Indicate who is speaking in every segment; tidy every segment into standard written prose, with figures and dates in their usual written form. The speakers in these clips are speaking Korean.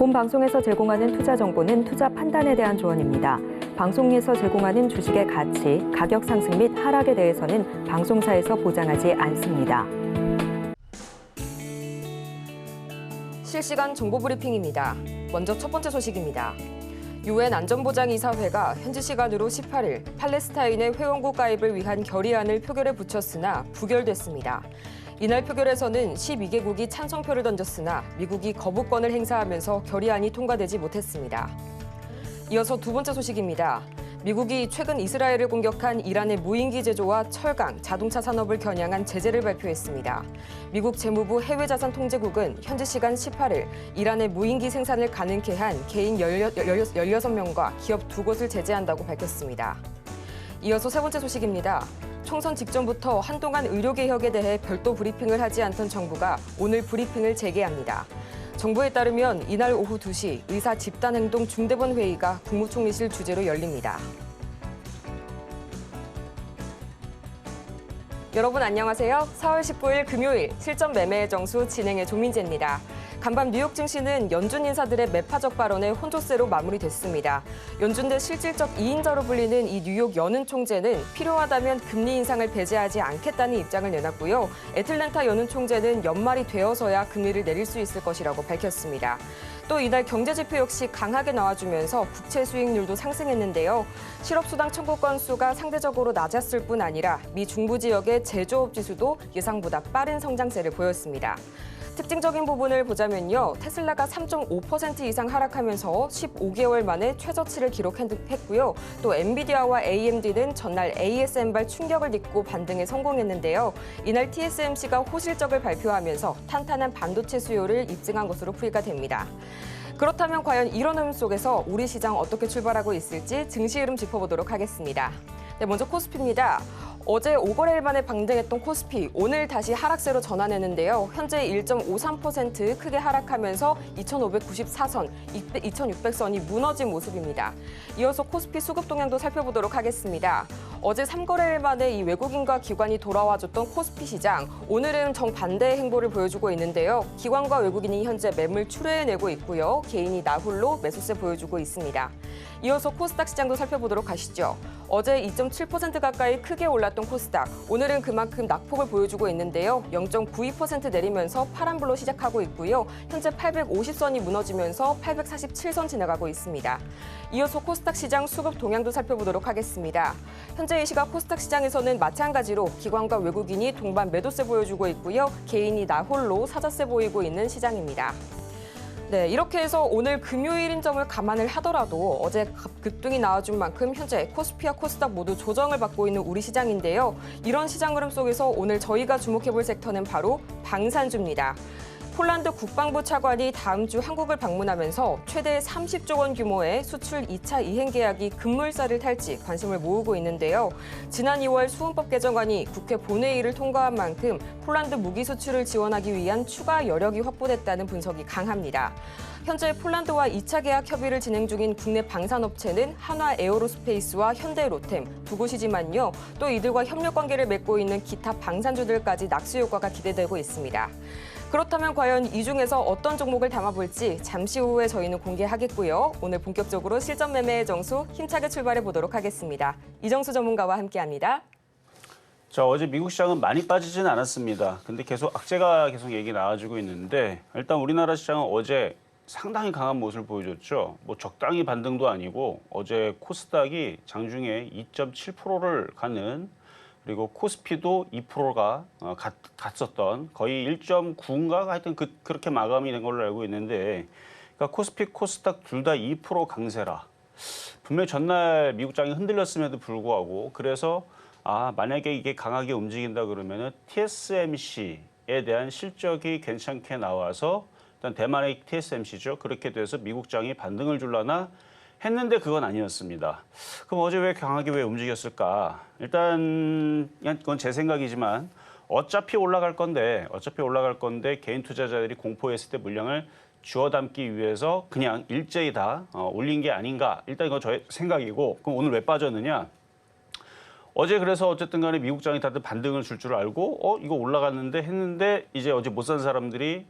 Speaker 1: 본 방송에서 제공하는 투자 정보는 투자 판단에 대한 조언입니다. 방송에서 제공하는 주식의 가치, 가격 상승 및 하락에 대해서는 방송사에서 보장하지 않습니다.
Speaker 2: 실시간 정보 브리핑입니다. 먼저 첫 번째 소식입니다. 유엔 안전보장이사회가 현지 시간으로 18일 팔레스타인의 회원국 가입을 위한 결의안을 표결에 붙였으나 부결됐습니다. 이날 표결에서는 12개국이 찬성표를 던졌으나 미국이 거부권을 행사하면서 결의안이 통과되지 못했습니다. 이어서 두 번째 소식입니다. 미국이 최근 이스라엘을 공격한 이란의 무인기 제조와 철강, 자동차 산업을 겨냥한 제재를 발표했습니다. 미국 재무부 해외자산통제국은 현지 시간 18일 이란의 무인기 생산을 가능케 한 개인 16명과 기업 2곳을 제재한다고 밝혔습니다. 이어서 세 번째 소식입니다. 총선 직전부터 한동안 의료개혁에 대해 별도 브리핑을 하지 않던 정부가 오늘 브리핑을 재개합니다. 정부에 따르면 이날 오후 2시 의사 집단행동 중대본 회의가 국무총리실 주재로 열립니다. 여러분 안녕하세요. 4월 19일 금요일 실전 매매의 정수 진행의 조민재입니다. 간밤 뉴욕 증시는 연준 인사들의 매파적 발언에 혼조세로 마무리됐습니다. 연준대 실질적 2인자로 불리는 이 뉴욕 연은 총재는 필요하다면 금리 인상을 배제하지 않겠다는 입장을 내놨고요. 애틀랜타 연은 총재는 연말이 되어서야 금리를 내릴 수 있을 것이라고 밝혔습니다. 또 이날 경제지표 역시 강하게 나와주면서 국채 수익률도 상승했는데요. 실업수당 청구 건수가 상대적으로 낮았을 뿐 아니라 미 중부 지역의 제조업 지수도 예상보다 빠른 성장세를 보였습니다. 특징적인 부분을 보자면요. 테슬라가 3.5% 이상 하락하면서 15개월 만에 최저치를 기록했고요. 또 엔비디아와 AMD는 전날 ASM발 충격을 딛고 반등에 성공했는데요. 이날 TSMC가 호실적을 발표하면서 탄탄한 반도체 수요를 입증한 것으로 풀이가 됩니다. 그렇다면 과연 이런 흐름 속에서 우리 시장 어떻게 출발하고 있을지 증시 흐름 짚어보도록 하겠습니다. 네, 먼저 코스피입니다. 어제 5거래일 만에 반등했던 코스피, 오늘 다시 하락세로 전환했는데요. 현재 1.53% 크게 하락하면서 2,594선, 2,600선이 무너진 모습입니다. 이어서 코스피 수급 동향도 살펴보도록 하겠습니다. 어제 3거래일 만에 이 외국인과 기관이 돌아와줬던 코스피 시장, 오늘은 정반대의 행보를 보여주고 있는데요. 기관과 외국인이 현재 매물 출회해내고 있고요. 개인이 나홀로 매수세 보여주고 있습니다. 이어서 코스닥 시장도 살펴보도록 하시죠. 어제 2.7% 가까이 크게 올랐던 코스닥, 오늘은 그만큼 낙폭을 보여주고 있는데요. 0.92% 내리면서 파란불로 시작하고 있고요. 현재 850선이 무너지면서 847선 지나가고 있습니다. 이어서 코스닥 시장 수급 동향도 살펴보도록 하겠습니다. 현재 이 시각 코스닥 시장에서는 마찬가지로 기관과 외국인이 동반 매도세 보여주고 있고요. 개인이 나홀로 사자세 보이고 있는 시장입니다. 네, 이렇게 해서 오늘 금요일인 점을 감안을 하더라도 어제 급등이 나와준 만큼 현재 코스피와 코스닥 모두 조정을 받고 있는 우리 시장인데요. 이런 시장 흐름 속에서 오늘 저희가 주목해볼 섹터는 바로 방산주입니다. 폴란드 국방부 차관이 다음 주 한국을 방문하면서 최대 30조 원 규모의 수출 2차 이행 계약이 급물살을 탈지 관심을 모으고 있는데요. 지난 2월 수헌법 개정안이 국회 본회의를 통과한 만큼 폴란드 무기 수출을 지원하기 위한 추가 여력이 확보됐다는 분석이 강합니다. 현재 폴란드와 2차 계약 협의를 진행 중인 국내 방산업체는 한화 에어로스페이스와 현대 로템 두 곳이지만요. 또 이들과 협력 관계를 맺고 있는 기타 방산주들까지 낙수 효과가 기대되고 있습니다. 그렇다면 과연 이 중에서 어떤 종목을 담아볼지 잠시 후에 저희는 공개하겠고요. 오늘 본격적으로 실전 매매의 정수 힘차게 출발해 보도록 하겠습니다. 이정수 전문가와 함께합니다.
Speaker 3: 자, 어제 미국 시장은 많이 빠지진 않았습니다. 근데 계속 악재가 계속 얘기 나와주고 있는데 일단 우리나라 시장은 어제 상당히 강한 모습을 보여줬죠. 뭐 적당히 반등도 아니고 어제 코스닥이 장중에 2.7%를 가는 그리고 코스피도 2%가 갔었던 거의 1.9인가 하여튼 그렇게 마감이 된 걸로 알고 있는데 그러니까 코스피, 코스닥 둘 다 2% 강세라. 분명히 전날 미국장이 흔들렸음에도 불구하고 그래서 만약에 이게 강하게 움직인다 그러면은 TSMC에 대한 실적이 괜찮게 나와서 일단 대만의 TSMC죠. 그렇게 돼서 미국장이 반등을 줄라나 했는데 그건 아니었습니다. 그럼 어제 왜 강하게 왜 움직였을까? 일단 그건 제 생각이지만 어차피 올라갈 건데 개인 투자자들이 공포했을 때 물량을 주워 담기 위해서 그냥 일제히 다 올린 게 아닌가. 일단 이건 저의 생각이고 그럼 오늘 왜 빠졌느냐? 어제 그래서 어쨌든 간에 미국장이 다들 반등을 줄 줄 알고 이거 올라갔는데 했는데 이제 어제 못 산 사람들이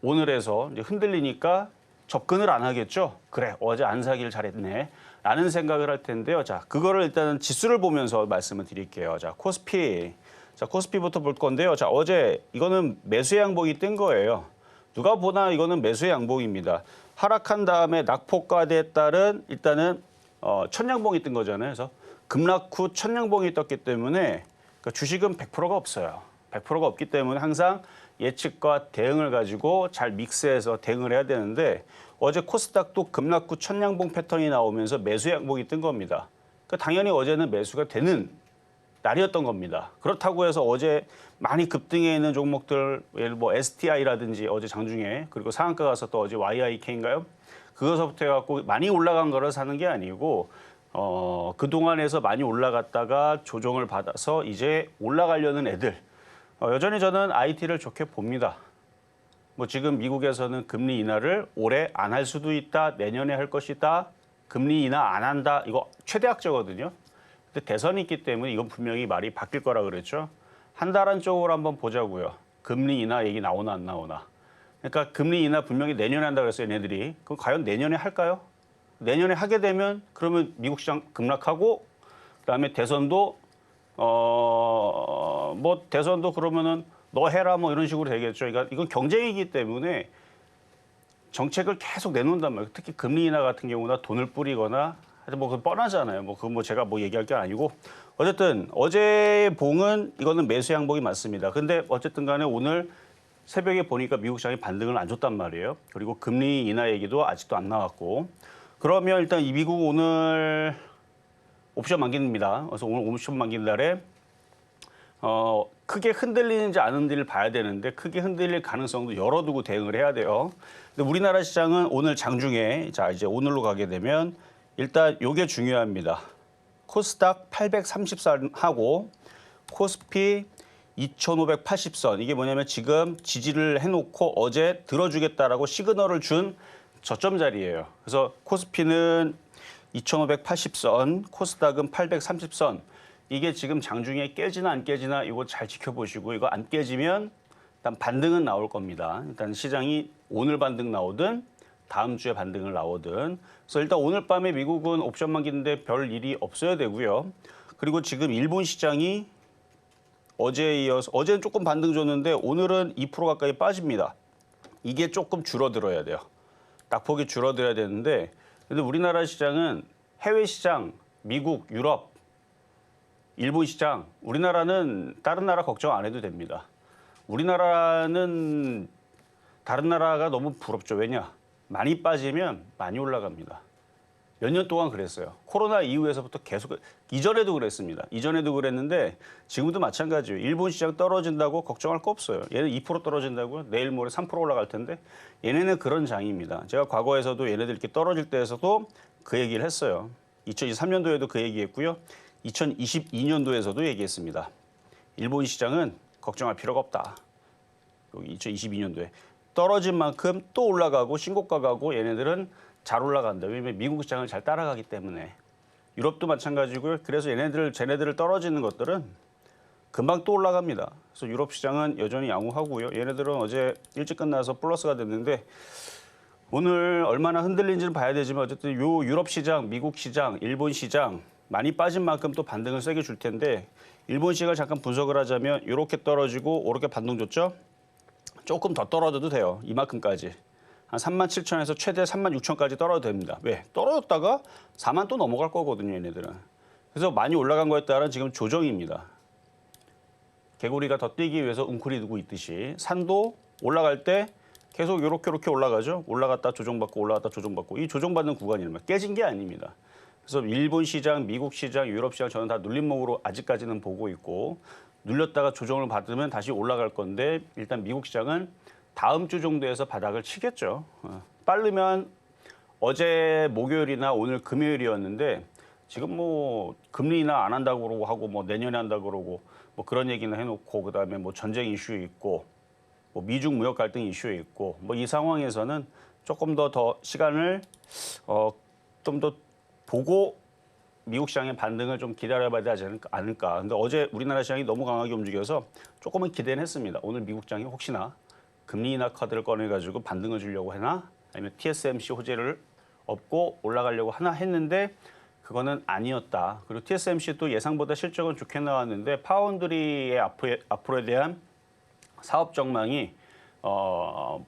Speaker 3: 오늘에서 이제 흔들리니까 접근을 안 하겠죠. 그래, 어제 안 사기를 잘했네. 라는 생각을 할 텐데요. 자, 그거를 일단은 지수를 보면서 말씀을 드릴게요. 자, 코스피. 자, 코스피부터 볼 건데요. 자, 어제 이거는 매수의 양봉이 뜬 거예요. 누가 보나 이거는 매수의 양봉입니다. 하락한 다음에 낙폭과대에 따른 일단은 천양봉이 뜬 거잖아요. 그래서 급락 후 천양봉이 떴기 때문에 그러니까 주식은 100%가 없어요. 100%가 없기 때문에 항상 예측과 대응을 가지고 잘 믹스해서 대응을 해야 되는데 어제 코스닥도 급락 후 천양봉 패턴이 나오면서 매수 양봉이 뜬 겁니다. 그러니까 당연히 어제는 매수가 되는 날이었던 겁니다. 그렇다고 해서 어제 많이 급등해 있는 종목들 예를 뭐 STI라든지 어제 장중에 그리고 상한가 가서 또 어제 YIK인가요? 그거서부터 해갖고 많이 올라간 거를 사는 게 아니고 그동안에서 많이 올라갔다가 조정을 받아서 이제 올라가려는 애들 여전히 저는 IT를 좋게 봅니다. 뭐 지금 미국에서는 금리 인하를 올해 안 할 수도 있다, 내년에 할 것이다, 금리 인하 안 한다, 이거 최대학적거든요. 근데 대선이 있기 때문에 이건 분명히 말이 바뀔 거라 그랬죠. 한 달 안쪽으로 한번 보자고요. 금리 인하 얘기 나오나 안 나오나. 그러니까 금리 인하 분명히 내년에 한다 그랬어요, 얘네들이. 그럼 과연 내년에 할까요? 내년에 하게 되면 그러면 미국 시장 급락하고 그다음에 대선도 뭐 대선도 그러면은 너 해라 뭐 이런 식으로 되겠죠. 그러니까 이건 경쟁이기 때문에 정책을 계속 내놓는단 말이에요. 특히 금리 인하 같은 경우나 돈을 뿌리거나 하여튼 뭐 그건 뻔하잖아요. 뭐 그건 뭐 제가 뭐 얘기할 게 아니고 어쨌든 어제 봉은 이거는 매수 양봉이 맞습니다. 근데 어쨌든 간에 오늘 새벽에 보니까 미국 시장이 반등을 안 줬단 말이에요. 그리고 금리 인하 얘기도 아직도 안 나왔고 그러면 일단 이 미국 오늘 옵션 만기입니다. 그래서 오늘 옵션 만기는 날에 크게 흔들리는지 안 흔들릴 봐야 되는데 크게 흔들릴 가능성도 열어두고 대응을 해야 돼요. 근데 우리나라 시장은 오늘 장중에 자 이제 오늘로 가게 되면 일단 요게 중요합니다. 코스닥 830선하고 코스피 2580선 이게 뭐냐면 지금 지지를 해놓고 어제 들어주겠다라고 시그널을 준 저점 자리예요. 그래서 코스피는 2580선, 코스닥은 830선. 이게 지금 장중에 깨지나 안 깨지나 이거 잘 지켜보시고 이거 안 깨지면 일단 반등은 나올 겁니다. 일단 시장이 오늘 반등 나오든 다음 주에 반등을 나오든. 그래서 일단 오늘 밤에 미국은 옵션 만기인데 별 일이 없어야 되고요. 그리고 지금 일본 시장이 어제에 이어서 어제는 조금 반등 줬는데 오늘은 2% 가까이 빠집니다. 이게 조금 줄어들어야 돼요. 낙폭이 줄어들어야 되는데 근데 우리나라 시장은 해외 시장, 미국, 유럽, 일본 시장, 우리나라는 다른 나라 걱정 안 해도 됩니다. 우리나라는 다른 나라가 너무 부럽죠. 왜냐? 많이 빠지면 많이 올라갑니다. 몇 년 동안 그랬어요. 코로나 이후에서부터 계속 이전에도 그랬습니다. 이전에도 그랬는데 지금도 마찬가지예요. 일본 시장 떨어진다고 걱정할 거 없어요. 얘는 2% 떨어진다고요? 내일 모레 3% 올라갈 텐데 얘네는 그런 장입니다. 제가 과거에서도 얘네들 이렇게 떨어질 때에서도 그 얘기를 했어요. 2023년도에도 그 얘기했고요. 2022년도에서도 얘기했습니다. 일본 시장은 걱정할 필요가 없다. 여기 2022년도에 떨어진 만큼 또 올라가고 신고가 가고 얘네들은 잘 올라간다. 왜냐면 미국 시장을 잘 따라가기 때문에. 유럽도 마찬가지고요. 그래서 쟤네들을 떨어지는 것들은 금방 또 올라갑니다. 그래서 유럽 시장은 여전히 양호하고요. 얘네들은 어제 일찍 끝나서 플러스가 됐는데 오늘 얼마나 흔들리는지는 봐야 되지만 어쨌든 요 유럽 시장, 미국 시장, 일본 시장 많이 빠진 만큼 또 반등을 세게 줄 텐데 일본 시장을 잠깐 분석을 하자면 이렇게 떨어지고 이렇게 반등 줬죠. 조금 더 떨어져도 돼요. 이만큼까지. 한 37,000에서 최대 36,000까지 떨어져도 됩니다. 왜? 떨어졌다가 4만 또 넘어갈 거거든요, 얘네들은. 그래서 많이 올라간 거에 따른 지금 조정입니다. 개구리가 더 뛰기 위해서 웅크리 두고 있듯이 산도 올라갈 때 계속 이렇게 올라가죠. 올라갔다 조정받고 올라갔다 조정받고 이 조정받는 구간이란 말이에요. 깨진 게 아닙니다. 그래서 일본 시장, 미국 시장, 유럽 시장 저는 다 눌림목으로 아직까지는 보고 있고 눌렸다가 조정을 받으면 다시 올라갈 건데 일단 미국 시장은 다음 주 정도에서 바닥을 치겠죠. 빠르면 어제 목요일이나 오늘 금요일이었는데 지금 뭐 금리 인하 안 한다고 그러고 하고 뭐 내년에 한다고 그러고 뭐 그런 얘기는 해놓고 그다음에 뭐 전쟁 이슈 있고 뭐 미중 무역 갈등 이슈 있고 뭐 이 상황에서는 조금 더 시간을 좀 더 보고 미국 시장의 반등을 좀 기다려봐야 되지 않을까. 근데 어제 우리나라 시장이 너무 강하게 움직여서 조금은 기대는 했습니다. 오늘 미국 시장이 혹시나 금리 인하 카드를 꺼내가지고 반등을 주려고 하나? 아니면 TSMC 호재를 얻고 올라가려고 하나 했는데 그거는 아니었다. 그리고 TSMC도 예상보다 실적은 좋게 나왔는데 파운드리의 앞으로에 대한 사업 전망이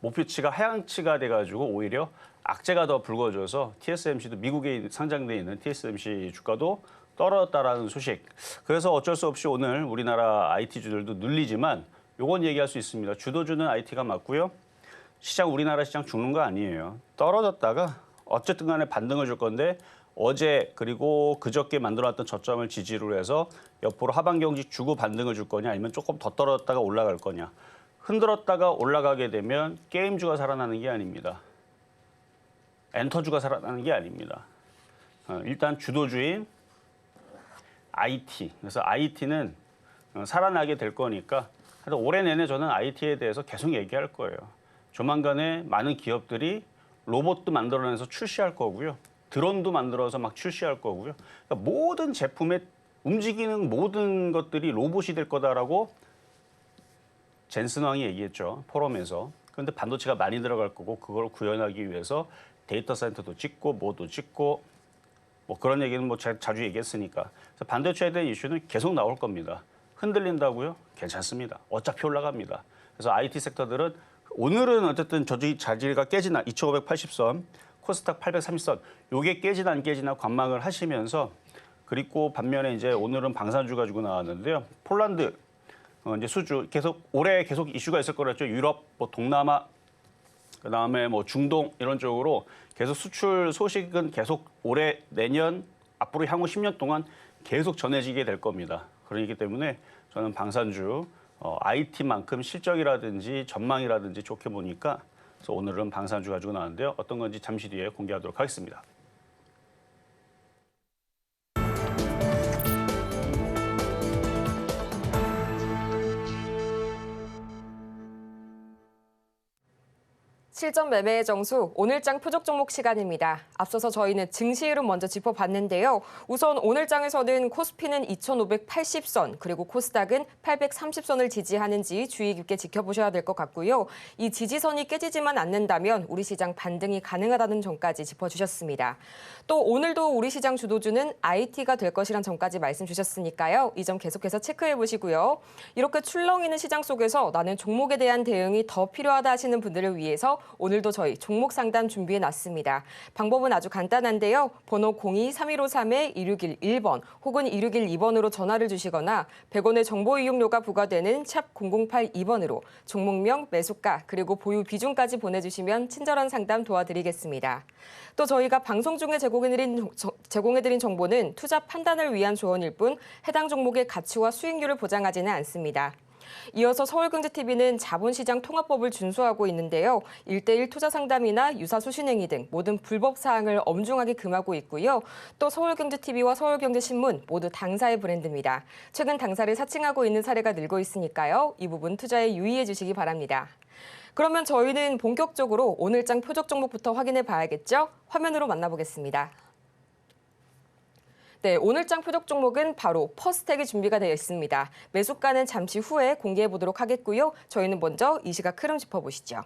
Speaker 3: 목표치가 하향치가 돼가지고 오히려 악재가 더 불거져서 TSMC도 미국에 상장돼 있는 TSMC 주가도 떨어졌다라는 소식. 그래서 어쩔 수 없이 오늘 우리나라 IT주들도 눌리지만 요건 얘기할 수 있습니다. 주도주는 IT가 맞고요. 우리나라 시장 죽는 거 아니에요. 떨어졌다가 어쨌든 간에 반등을 줄 건데 어제 그리고 그저께 만들어놨던 저점을 지지로 해서 옆으로 하반 경직 주고 반등을 줄 거냐 아니면 조금 더 떨어졌다가 올라갈 거냐. 흔들었다가 올라가게 되면 게임주가 살아나는 게 아닙니다. 엔터주가 살아나는 게 아닙니다. 일단 주도주인 IT. 그래서 IT는 살아나게 될 거니까 올해 내내 저는 IT에 대해서 계속 얘기할 거예요. 조만간에 많은 기업들이 로봇도 만들어내서 출시할 거고요. 드론도 만들어서 막 출시할 거고요. 그러니까 모든 제품에 움직이는 모든 것들이 로봇이 될 거다라고 젠슨 왕이 얘기했죠. 포럼에서. 그런데 반도체가 많이 들어갈 거고 그걸 구현하기 위해서 데이터 센터도 짓고 뭐도 짓고 뭐 그런 얘기는 뭐 자주 얘기했으니까. 그래서 반도체에 대한 이슈는 계속 나올 겁니다. 흔들린다고요? 괜찮습니다. 어차피 올라갑니다. 그래서 IT 섹터들은 오늘은 어쨌든 저주의 자질가 깨지나 2580선, 코스닥 830선 요게 깨지나 안 깨지나 관망을 하시면서 그리고 반면에 이제 오늘은 방산주 가지고 나왔는데요. 폴란드 이제 수주 올해 계속 이슈가 있을 거랬죠. 유럽, 뭐 동남아, 그다음에 뭐 중동 이런 쪽으로 계속 수출 소식은 계속 올해 내년 앞으로 향후 10년 동안 계속 전해지게 될 겁니다. 그러기 때문에 저는 방산주 IT만큼 실적이라든지 전망이라든지 좋게 보니까 그래서 오늘은 방산주 가지고 나왔는데요. 어떤 건지 잠시 뒤에 공개하도록 하겠습니다.
Speaker 2: 실전 매매의 정수, 오늘장 표적 종목 시간입니다. 앞서서 저희는 증시 흐름 먼저 짚어봤는데요. 우선 오늘장에서는 코스피는 2,580선, 그리고 코스닥은 830선을 지지하는지 주의 깊게 지켜보셔야 될 것 같고요. 이 지지선이 깨지지만 않는다면 우리 시장 반등이 가능하다는 점까지 짚어주셨습니다. 또 오늘도 우리 시장 주도주는 IT가 될 것이란 점까지 말씀 주셨으니까요. 이 점 계속해서 체크해 보시고요. 이렇게 출렁이는 시장 속에서 나는 종목에 대한 대응이 더 필요하다 하시는 분들을 위해서 오늘도 저희 종목 상담 준비해 놨습니다. 방법은 아주 간단한데요. 번호 02-3153-2611번 혹은 2612번으로 전화를 주시거나 100원의 정보 이용료가 부과되는 샵 0082번으로 종목명, 매수가, 그리고 보유 비중까지 보내주시면 친절한 상담 도와드리겠습니다. 또 저희가 방송 중에 제공해드린 정보는 투자 판단을 위한 조언일 뿐 해당 종목의 가치와 수익률을 보장하지는 않습니다. 이어서 서울경제TV는 자본시장 통합법을 준수하고 있는데요. 1:1 투자 상담이나 유사 수신행위 등 모든 불법 사항을 엄중하게 금하고 있고요. 또 서울경제TV와 서울경제신문 모두 당사의 브랜드입니다. 최근 당사를 사칭하고 있는 사례가 늘고 있으니까요. 이 부분 투자에 유의해 주시기 바랍니다. 그러면 저희는 본격적으로 오늘장 표적 종목부터 확인해 봐야겠죠? 화면으로 만나보겠습니다. 네, 오늘장 표적 종목은 바로 퍼스텍이 준비가 되어 있습니다. 매수가는 잠시 후에 공개해 보도록 하겠고요. 저희는 먼저 이 시각 흐름 짚어보시죠.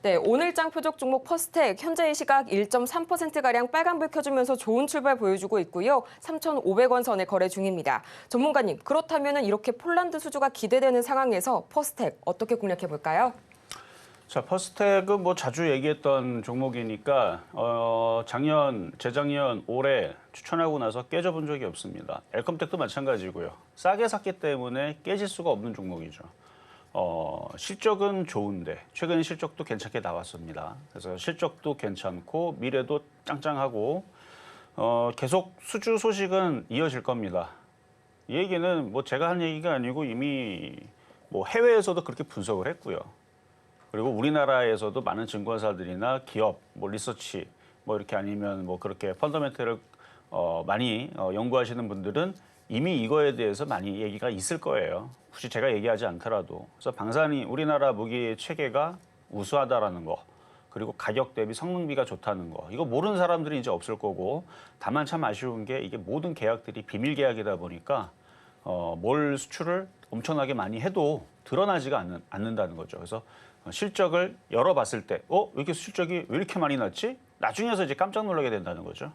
Speaker 2: 네, 오늘장 표적 종목 퍼스텍 현재 이 시각 1.3%가량 빨간불 켜주면서 좋은 출발 보여주고 있고요. 3,500원 선에 거래 중입니다. 전문가님, 그렇다면 이렇게 폴란드 수주가 기대되는 상황에서 퍼스텍 어떻게 공략해 볼까요?
Speaker 3: 자, 퍼스텍은 뭐 자주 얘기했던 종목이니까 작년, 재작년, 올해 추천하고 나서 깨져본 적이 없습니다. 엘컴텍도 마찬가지고요. 싸게 샀기 때문에 깨질 수가 없는 종목이죠. 실적은 좋은데 최근 실적도 괜찮게 나왔습니다. 그래서 실적도 괜찮고 미래도 짱짱하고 계속 수주 소식은 이어질 겁니다. 이 얘기는 뭐 제가 한 얘기가 아니고 이미 뭐 해외에서도 그렇게 분석을 했고요. 그리고 우리나라에서도 많은 증권사들이나 기업, 뭐 리서치, 뭐 이렇게 아니면 뭐 그렇게 펀더멘털을 많이 연구하시는 분들은 이미 이거에 대해서 많이 얘기가 있을 거예요. 굳이 제가 얘기하지 않더라도. 그래서 방산이 우리나라 무기 체계가 우수하다라는 거, 그리고 가격 대비 성능비가 좋다는 거. 이거 모르는 사람들이 이제 없을 거고, 다만 참 아쉬운 게 이게 모든 계약들이 비밀 계약이다 보니까 뭘 수출을 엄청나게 많이 해도 드러나지가 않는다는 거죠. 그래서 실적을 열어봤을 때, 왜 이렇게 실적이 왜 이렇게 많이 났지? 나중에서 이제 깜짝 놀라게 된다는 거죠.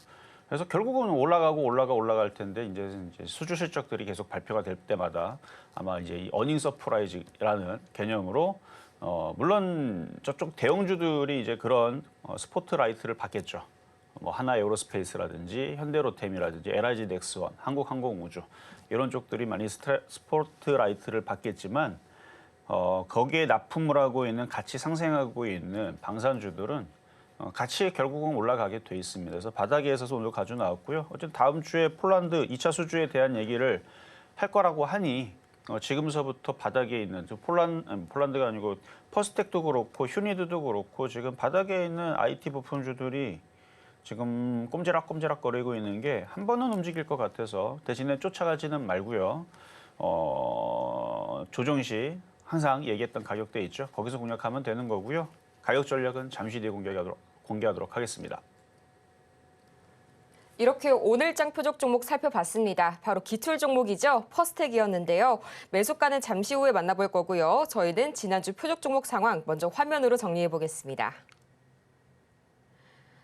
Speaker 3: 그래서 결국은 올라갈 텐데 이제 수주 실적들이 계속 발표가 될 때마다 아마 이제 이 어닝 서프라이즈라는 개념으로 물론 저쪽 대형주들이 이제 그런 스포트라이트를 받겠죠. 뭐 하나 에어로스페이스라든지 현대로템이라든지 LIG 넥스원, 한국항공우주 이런 쪽들이 많이 스포트라이트를 받겠지만 거기에 납품을 하고 있는 같이 상생하고 있는 방산주들은 같이 결국은 올라가게 돼 있습니다. 그래서 바닥에 있어서 오늘 가져 나왔고요. 어쨌든 다음 주에 폴란드 2차 수주에 대한 얘기를 할 거라고 하니 지금서부터 바닥에 있는 폴란드가 아니고 퍼스텍도 그렇고 휴니드도 그렇고 지금 바닥에 있는 IT 부품주들이 지금 꼼지락꼼지락 거리고 있는 게 한 번은 움직일 것 같아서 대신에 쫓아가지는 말고요. 조정 시 항상 얘기했던 가격대 있죠. 거기서 공략하면 되는 거고요. 가격 전략은 잠시 뒤에 공개하도록 하겠습니다.
Speaker 2: 이렇게 오늘장 표적 종목 살펴봤습니다. 바로 기출 종목이죠. 퍼스텍이었는데요. 매수가는 잠시 후에 만나볼 거고요. 저희는 지난주 표적 종목 상황 먼저 화면으로 정리해 보겠습니다.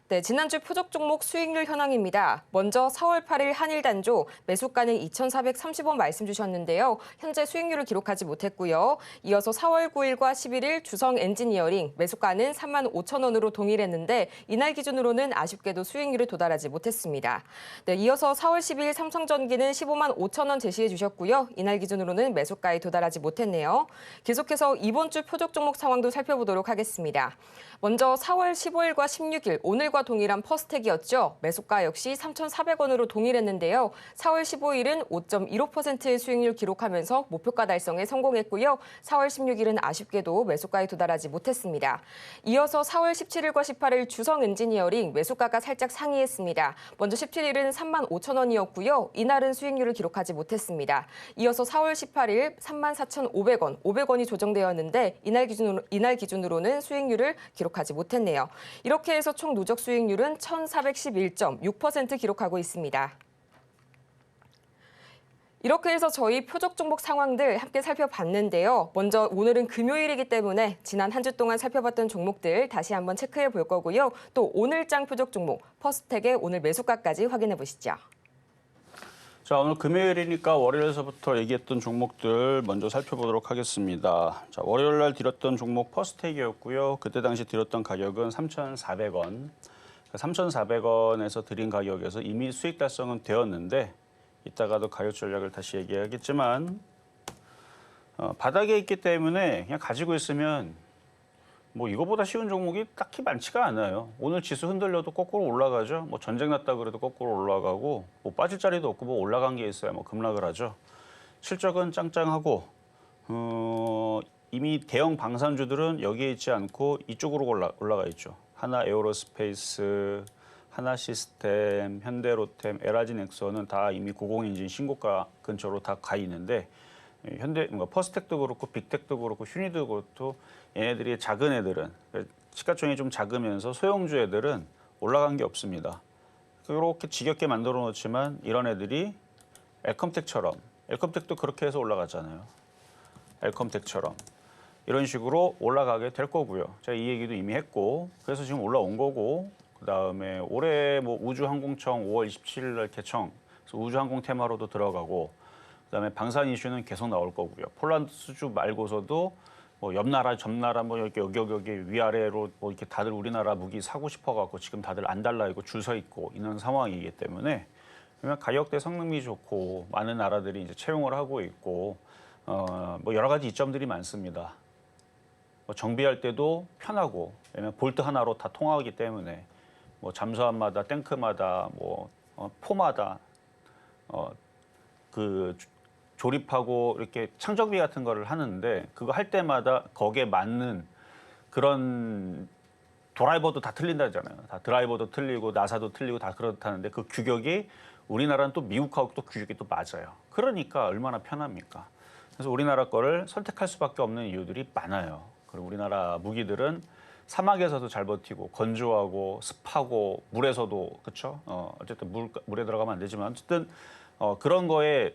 Speaker 2: 네, 지난주 표적 종목 수익률 현황입니다. 먼저 4월 8일 한일단조 매수가는 2,430원 말씀 주셨는데요. 현재 수익률을 기록하지 못했고요. 이어서 4월 9일과 11일 주성 엔지니어링 매수가는 35,000원으로 동일했는데 이날 기준으로는 아쉽게도 수익률에 도달하지 못했습니다. 네, 이어서 4월 12일 삼성전기는 15만 5천원 제시해 주셨고요. 이날 기준으로는 매수가에 도달하지 못했네요. 계속해서 이번 주 표적 종목 상황도 살펴보도록 하겠습니다. 먼저 4월 15일과 16일 오늘과 동일한 퍼스텍이었죠. 매수가 역시 3,400원으로 동일했는데요. 4월 15일은 5.15%의 수익률 기록하면서 목표가 달성에 성공했고요. 4월 16일은 아쉽게도 매수가에 도달하지 못했습니다. 이어서 4월 17일과 18일 주성 엔지니어링 매수가가 살짝 상이했습니다. 먼저 17일은 35,000원이었고요. 이날은 수익률을 기록하지 못했습니다. 이어서 4월 18일 34,500원, 500원이 조정되었는데 이날 기준으로는 수익률을 기록하지 못했네요. 이렇게 해서 총 누적 수익률은 1,411.6% 기록하고 있습니다. 이렇게 해서 저희 표적 종목 상황들 함께 살펴봤는데요. 먼저 오늘은 금요일이기 때문에 지난 한 주 동안 살펴봤던 종목들 다시 한번 체크해 볼 거고요. 또 오늘장 표적 종목 퍼스텍의 오늘 매수가까지 확인해 보시죠.
Speaker 3: 자, 오늘 금요일이니까 월요일에서부터 얘기했던 종목들 먼저 살펴보도록 하겠습니다. 자, 월요일 날 드렸던 종목 퍼스텍이었고요. 그때 당시 드렸던 가격은 3,400원. 3,400원에서 드린 가격에서 이미 수익 달성은 되었는데 이따가도 가격 전략을 다시 얘기하겠지만 바닥에 있기 때문에 그냥 가지고 있으면 뭐 이거보다 쉬운 종목이 딱히 많지가 않아요. 오늘 지수 흔들려도 거꾸로 올라가죠. 뭐 전쟁 났다 그래도 거꾸로 올라가고 뭐 빠질 자리도 없고 뭐 올라간 게 있어야 뭐 급락을 하죠. 실적은 짱짱하고 이미 대형 방산주들은 여기에 있지 않고 이쪽으로 올라가 있죠. 하나 에어로스페이스, 하나 시스템, 현대로템, LIG 넥스원은 다 이미 고공행진 신고가 근처로 다 가 있는데 퍼스텍도 그렇고 빅텍도 그렇고 휴니도 그렇고 얘네들이 작은 애들은 시가총액이 좀 작으면서 소형주 애들은 올라간 게 없습니다. 그렇게 지겹게 만들어 놓지만 이런 애들이 엘컴텍도 그렇게 해서 올라갔잖아요. 엘컴텍처럼 이런 식으로 올라가게 될 거고요. 제가 이 얘기도 이미 했고 그래서 지금 올라온 거고 그다음에 올해 뭐 우주항공청 5월 27일 날 개청 그래서 우주항공 테마로도 들어가고 그다음에 방산 이슈는 계속 나올 거고요. 폴란드 수주 말고서도 뭐 옆 나라, 전 나라 뭐 여기 위아래로 뭐 이렇게 다들 우리나라 무기 사고 싶어갖고 지금 다들 안 달라 있고 줄 서 있고 이런 상황이기 때문에 그러면 가격대 성능이 좋고 많은 나라들이 이제 채용을 하고 있고 뭐 여러 가지 이점들이 많습니다. 뭐 정비할 때도 편하고 왜냐면 볼트 하나로 다 통하기 때문에 뭐 잠수함마다 탱크마다 뭐 포마다 그 조립하고 이렇게 창정비 같은 거를 하는데 그거 할 때마다 거기에 맞는 그런 드라이버도 다 틀린다잖아요. 다 드라이버도 틀리고 나사도 틀리고 다 그렇다는데 그 규격이 우리나라는 또 미국하고 또 규격이 또 맞아요. 그러니까 얼마나 편합니까? 그래서 우리나라 거를 선택할 수밖에 없는 이유들이 많아요. 그리고 우리나라 무기들은 사막에서도 잘 버티고 건조하고 습하고 물에서도 그렇죠. 어쨌든 물에 들어가면 안 되지만 어쨌든 그런 거에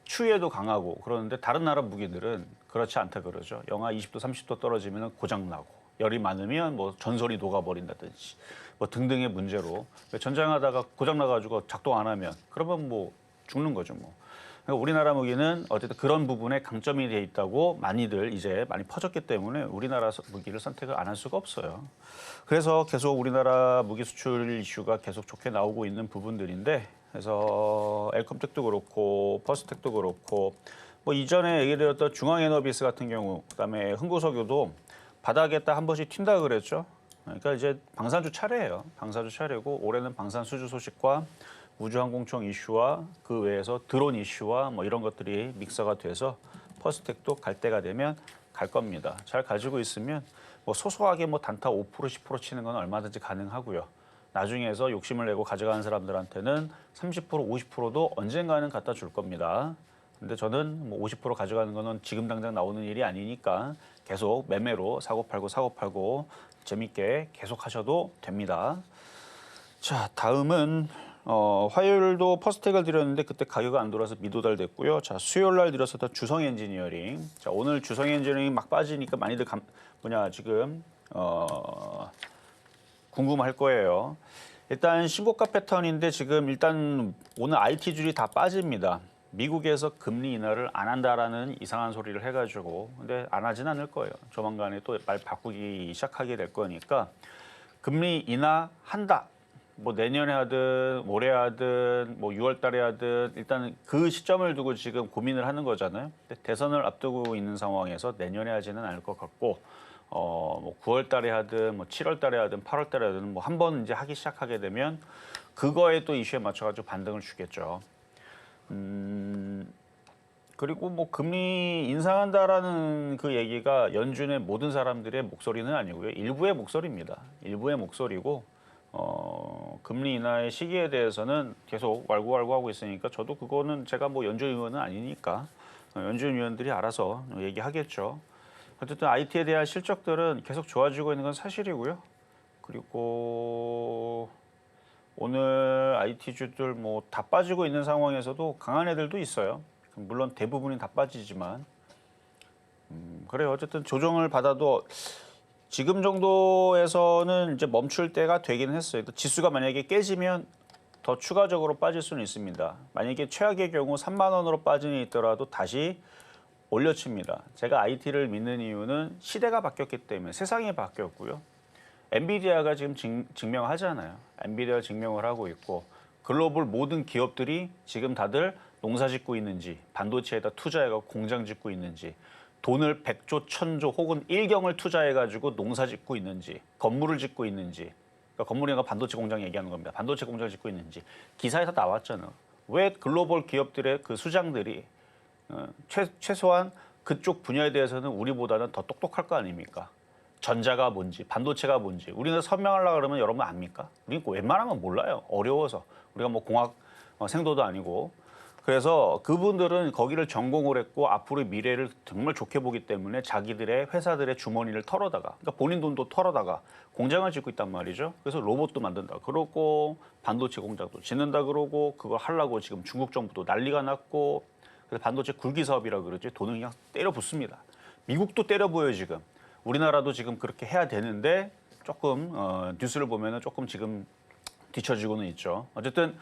Speaker 3: 추위에도 강하고 그러는데 다른 나라 무기들은 그렇지 않다 그러죠. 영하 20도, 30도 떨어지면 고장나고 열이 많으면 뭐 전선이 녹아버린다든지 뭐 등등의 문제로 전장하다가 고장나가지고 작동 안 하면 그러면 뭐 죽는 거죠 뭐. 그러니까 우리나라 무기는 어쨌든 그런 부분에 강점이 돼 있다고 많이들 이제 많이 퍼졌기 때문에 우리나라 무기를 선택을 안 할 수가 없어요. 그래서 계속 우리나라 무기 수출 이슈가 계속 좋게 나오고 있는 부분들인데 그래서 엘컴텍도 그렇고 퍼스텍도 그렇고 뭐 이전에 얘기드렸던 중앙에너비스 같은 경우 그다음에 흥구석유도 바닥에 딱 한 번씩 튄다 그랬죠. 그러니까 이제 방산주 차례예요. 방산주 차례고 올해는 방산 수주 소식과 우주항공청 이슈와 그 외에서 드론 이슈와 뭐 이런 것들이 믹서가 돼서 퍼스텍도 갈 때가 되면 갈 겁니다. 잘 가지고 있으면 뭐 소소하게 뭐 단타 5% 10% 치는 건 얼마든지 가능하고요. 나중에서 욕심을 내고 가져가는 사람들한테는 30% 50%도 언젠가는 갖다 줄 겁니다. 근데 저는 뭐 50% 가져가는 거는 지금 당장 나오는 일이 아니니까 계속 매매로 사고 팔고 재밌게 계속 하셔도 됩니다. 자, 다음은 화요일도 퍼스텍을 드렸는데 그때 가격이 안 돌아서 미도달됐고요. 자, 수요일 날 드렸었던 주성 엔지니어링. 자, 오늘 주성 엔지니어링 막 빠지니까 많이들 지금 궁금할 거예요. 일단 신고가 패턴인데 지금 일단 오늘 IT줄이 다 빠집니다. 미국에서 금리 인하를 안 한다라는 이상한 소리를 해가지고 근데 안 하진 않을 거예요. 조만간에 또 말 바꾸기 시작하게 될 거니까 금리 인하한다. 뭐 내년에 하든 올해 하든 뭐 6월 달에 하든 일단 그 시점을 두고 지금 고민을 하는 거잖아요. 근데 대선을 앞두고 있는 상황에서 내년에 하지는 않을 것 같고 뭐 9월 달에 하든 뭐 7월 달에 하든 8월 달에 하든 뭐 한 번 이제 하기 시작하게 되면 그거에 또 이슈에 맞춰 가지고 반등을 주겠죠. 그리고 뭐 금리 인상한다라는 그 얘기가 연준의 모든 사람들의 목소리는 아니고요. 일부의 목소리입니다. 일부의 목소리고 금리 인하의 시기에 대해서는 계속 왈구왈구 하고 있으니까 저도 그거는 제가 뭐 연준 의원은 아니니까 연준 의원들이 알아서 얘기하겠죠. 어쨌든 IT에 대한 실적들은 계속 좋아지고 있는 건 사실이고요. 그리고 오늘 IT주들 뭐 다 빠지고 있는 상황에서도 강한 애들도 있어요. 물론 대부분이 다 빠지지만 그래요. 어쨌든 조정을 받아도 지금 정도에서는 이제 멈출 때가 되긴 했어요. 지수가 만약에 깨지면 더 추가적으로 빠질 수는 있습니다. 만약에 최악의 경우 3만 원으로 빠지는 있더라도 다시 올려칩니다. 제가 IT를 믿는 이유는 시대가 바뀌었기 때문에 세상이 바뀌었고요. 엔비디아가 지금 증명하잖아요. 엔비디아가 증명을 하고 있고 글로벌 모든 기업들이 지금 다들 농사 짓고 있는지 반도체에다 투자해서 공장 짓고 있는지 돈을 100조, 1000조 혹은 1경을 투자해가지고 농사 짓고 있는지 건물을 짓고 있는지 그러니까 건물이나 반도체 공장 얘기하는 겁니다. 반도체 공장을 짓고 있는지 기사에서 나왔잖아요. 왜 글로벌 기업들의 그 수장들이 최소한 그쪽 분야에 대해서는 우리보다는 더 똑똑할 거 아닙니까? 전자가 뭔지, 반도체가 뭔지 우리는 설명하려고 그러면 여러분 압니까? 우리는 웬만하면 몰라요. 어려워서. 우리가 뭐 공학 생도도 아니고. 그래서 그분들은 거기를 전공을 했고 앞으로의 미래를 정말 좋게 보기 때문에 자기들의 회사들의 주머니를 털어다가 그러니까 본인 돈도 털어다가 공장을 짓고 있단 말이죠. 그래서 로봇도 만든다 그러고 반도체 공장도 짓는다 그러고 그걸 하려고 지금 중국 정부도 난리가 났고 그래서 반도체 굴기 사업이라고 그러지 돈을 그냥 때려 붓습니다. 미국도 때려 부어요 지금. 우리나라도 지금 그렇게 해야 되는데 조금 뉴스를 보면은 조금 지금 뒤처지고는 있죠. 어쨌든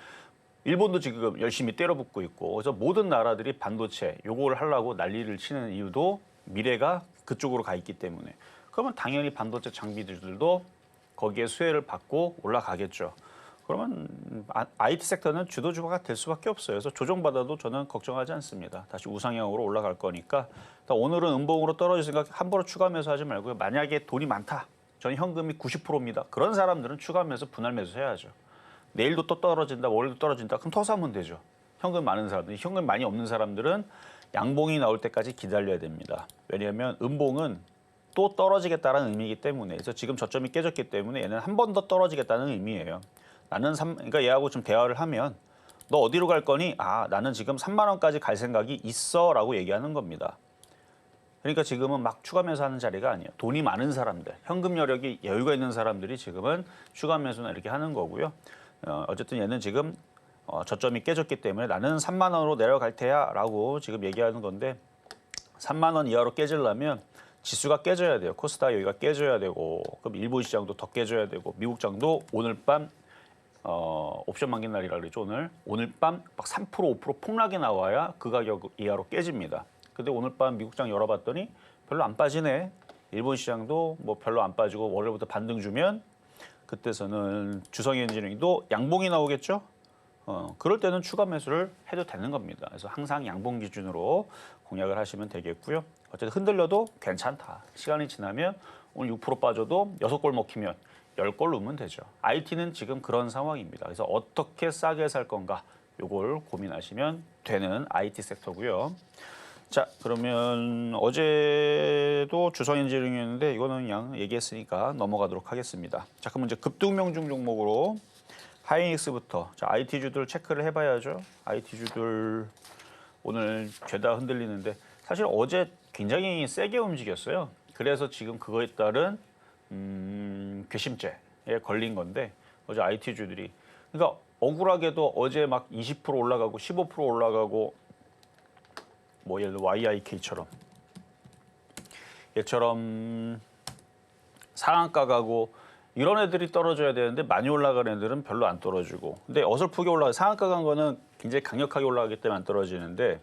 Speaker 3: 일본도 지금 열심히 때려붓고 있고 그래서 모든 나라들이 반도체 요걸 하려고 난리를 치는 이유도 미래가 그쪽으로 가 있기 때문에 그러면 당연히 반도체 장비들도 거기에 수혜를 받고 올라가겠죠. 그러면 IT 섹터는 주도주가 될 수밖에 없어요. 그래서 조정받아도 저는 걱정하지 않습니다. 다시 우상향으로 올라갈 거니까 오늘은 음봉으로 떨어질 생각 함부로 추가 매수하지 말고요. 만약에 돈이 많다. 저는 현금이 90%입니다. 그런 사람들은 추가 매수 분할 매수해야죠. 내일도 또 떨어진다, 월요일도 떨어진다. 그럼 더 사면 되죠. 현금 많은 사람들, 현금 많이 없는 사람들은 양봉이 나올 때까지 기다려야 됩니다. 왜냐하면 음봉은 또 떨어지겠다는 의미이기 때문에 그래서 지금 저점이 깨졌기 때문에 얘는 한 번 더 떨어지겠다는 의미예요. 그러니까 얘하고 좀 대화를 하면 너 어디로 갈 거니? 아, 나는 지금 3만 원까지 갈 생각이 있어라고 얘기하는 겁니다. 그러니까 지금은 막 추가 매수하는 자리가 아니에요. 돈이 많은 사람들, 현금 여력이 여유가 있는 사람들이 지금은 추가 매수나 이렇게 하는 거고요. 어쨌든 얘는 지금 저점이 깨졌기 때문에 나는 3만 원으로 내려갈 테야 라고 지금 얘기하는 건데 3만 원 이하로 깨지려면 지수가 깨져야 돼요. 코스닥 여기가 깨져야 되고 그럼 일본 시장도 더 깨져야 되고 미국 장도 오늘 밤 옵션 만기 날이라 그랬죠. 오늘 밤 막 3% 5% 폭락이 나와야 그 가격 이하로 깨집니다. 근데 오늘 밤 미국 장 열어봤더니 별로 안 빠지네. 일본 시장도 뭐 별로 안 빠지고 월요일부터 반등 주면 그때서는 주성이 엔지니어링도 양봉이 나오겠죠. 그럴 때는 추가 매수를 해도 되는 겁니다. 그래서 항상 양봉 기준으로 공략을 하시면 되겠고요. 어쨌든 흔들려도 괜찮다. 시간이 지나면 오늘 6% 빠져도 6골 먹히면 10골 넣으면 되죠. IT는 지금 그런 상황입니다. 그래서 어떻게 싸게 살 건가 요걸 고민하시면 되는 IT 섹터고요. 자, 그러면 어제도 주성 엔지니어링이었는데 이거는 그냥 얘기했으니까 넘어가도록 하겠습니다. 자, 그럼 이제 급등명중 종목으로 하이닉스부터 자, IT주들 체크를 해봐야죠. IT주들 오늘 죄다 흔들리는데 사실 어제 굉장히 세게 움직였어요. 그래서 지금 그거에 따른 괘씸죄에 걸린 건데 어제 IT주들이 그러니까 억울하게도 어제 막 20% 올라가고 15% 올라가고 뭐 예를 들어 YIK처럼 얘처럼 상한가 가고 이런 애들이 떨어져야 되는데 많이 올라가는 애들은 별로 안 떨어지고 근데 어설프게 올라가 상한가 간 거는 굉장히 강력하게 올라가기 때문에 안 떨어지는데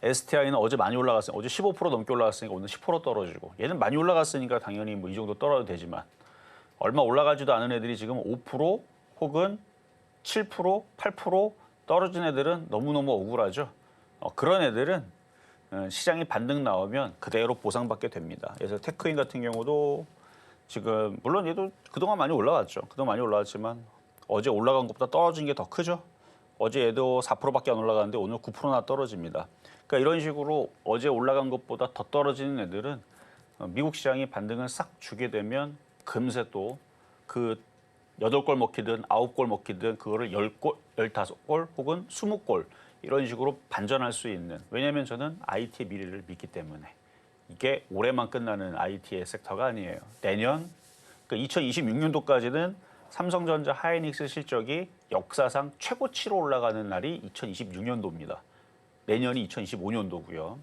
Speaker 3: STI는 어제 많이 올라갔으니까 어제 15% 넘게 올라갔으니까 오늘 10% 떨어지고 얘는 많이 올라갔으니까 당연히 뭐 이 정도 떨어도 되지만 얼마 올라가지도 않은 애들이 지금 5% 혹은 7%, 8% 떨어진 애들은 너무너무 억울하죠. 그런 애들은 시장이 반등 나오면 그대로 보상받게 됩니다. 그래서 테크인 같은 경우도 지금 물론 얘도 그동안 많이 올라갔죠. 그동안 많이 올라갔지만 어제 올라간 것보다 떨어진 게 더 크죠. 어제 얘도 4%밖에 안 올라가는데 오늘 9%나 떨어집니다. 그러니까 이런 식으로 어제 올라간 것보다 더 떨어지는 애들은 미국 시장이 반등을 싹 주게 되면 금세 또 그 8골 먹히든 9골 먹히든 그거를 10골, 15골 혹은 20골 이런 식으로 반전할 수 있는 왜냐하면 저는 IT의 미래를 믿기 때문에 이게 올해만 끝나는 IT의 섹터가 아니에요. 내년 그러니까 2026년도까지는 삼성전자 하이닉스 실적이 역사상 최고치로 올라가는 날이 2026년도입니다. 내년이 2025년도고요.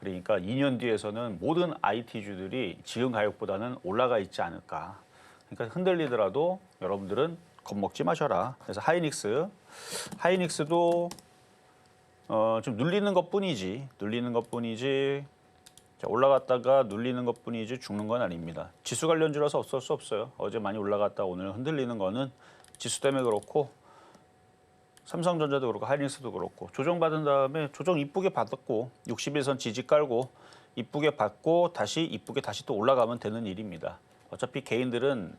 Speaker 3: 그러니까 2년 뒤에서는 모든 IT주들이 지금 가격보다는 올라가 있지 않을까. 그러니까 흔들리더라도 여러분들은 겁먹지 마셔라. 그래서 하이닉스도 좀 눌리는 것뿐이지 자, 올라갔다가 눌리는 것뿐이지 죽는 건 아닙니다. 지수 관련주라서 어쩔 수 없어요. 어제 많이 올라갔다 오늘 흔들리는 거는 지수 때문에 그렇고 삼성전자도 그렇고 하이닉스도 그렇고 조정받은 다음에 조정 이쁘게 받았고 61선 지지 깔고 이쁘게 받고 이쁘게 다시 또 올라가면 되는 일입니다. 어차피 개인들은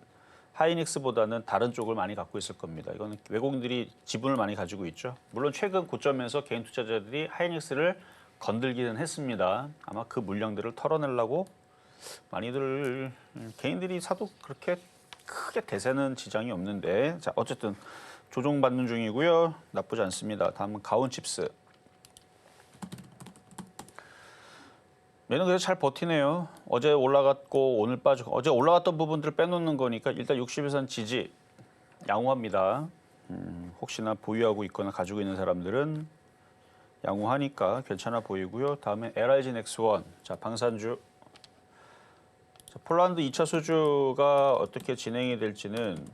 Speaker 3: 하이닉스보다는 다른 쪽을 많이 갖고 있을 겁니다. 이거는 외국인들이 지분을 많이 가지고 있죠. 물론 최근 고점에서 개인 투자자들이 하이닉스를 건들기는 했습니다. 아마 그 물량들을 털어내려고 많이들 개인들이 사도 그렇게 크게 대세는 지장이 없는데 자 어쨌든 조정받는 중이고요. 나쁘지 않습니다. 다음은 가온칩스. 얘는 그래서 잘 버티네요. 어제 올라갔고 오늘 빠지고 어제 올라갔던 부분들을 빼놓는 거니까 일단 61선 지지 양호합니다. 혹시나 보유하고 있거나 가지고 있는 사람들은 양호하니까 괜찮아 보이고요. 다음에 LIG 넥스원. 자, 방산주. 자, 폴란드 2차 수주가 어떻게 진행이 될지는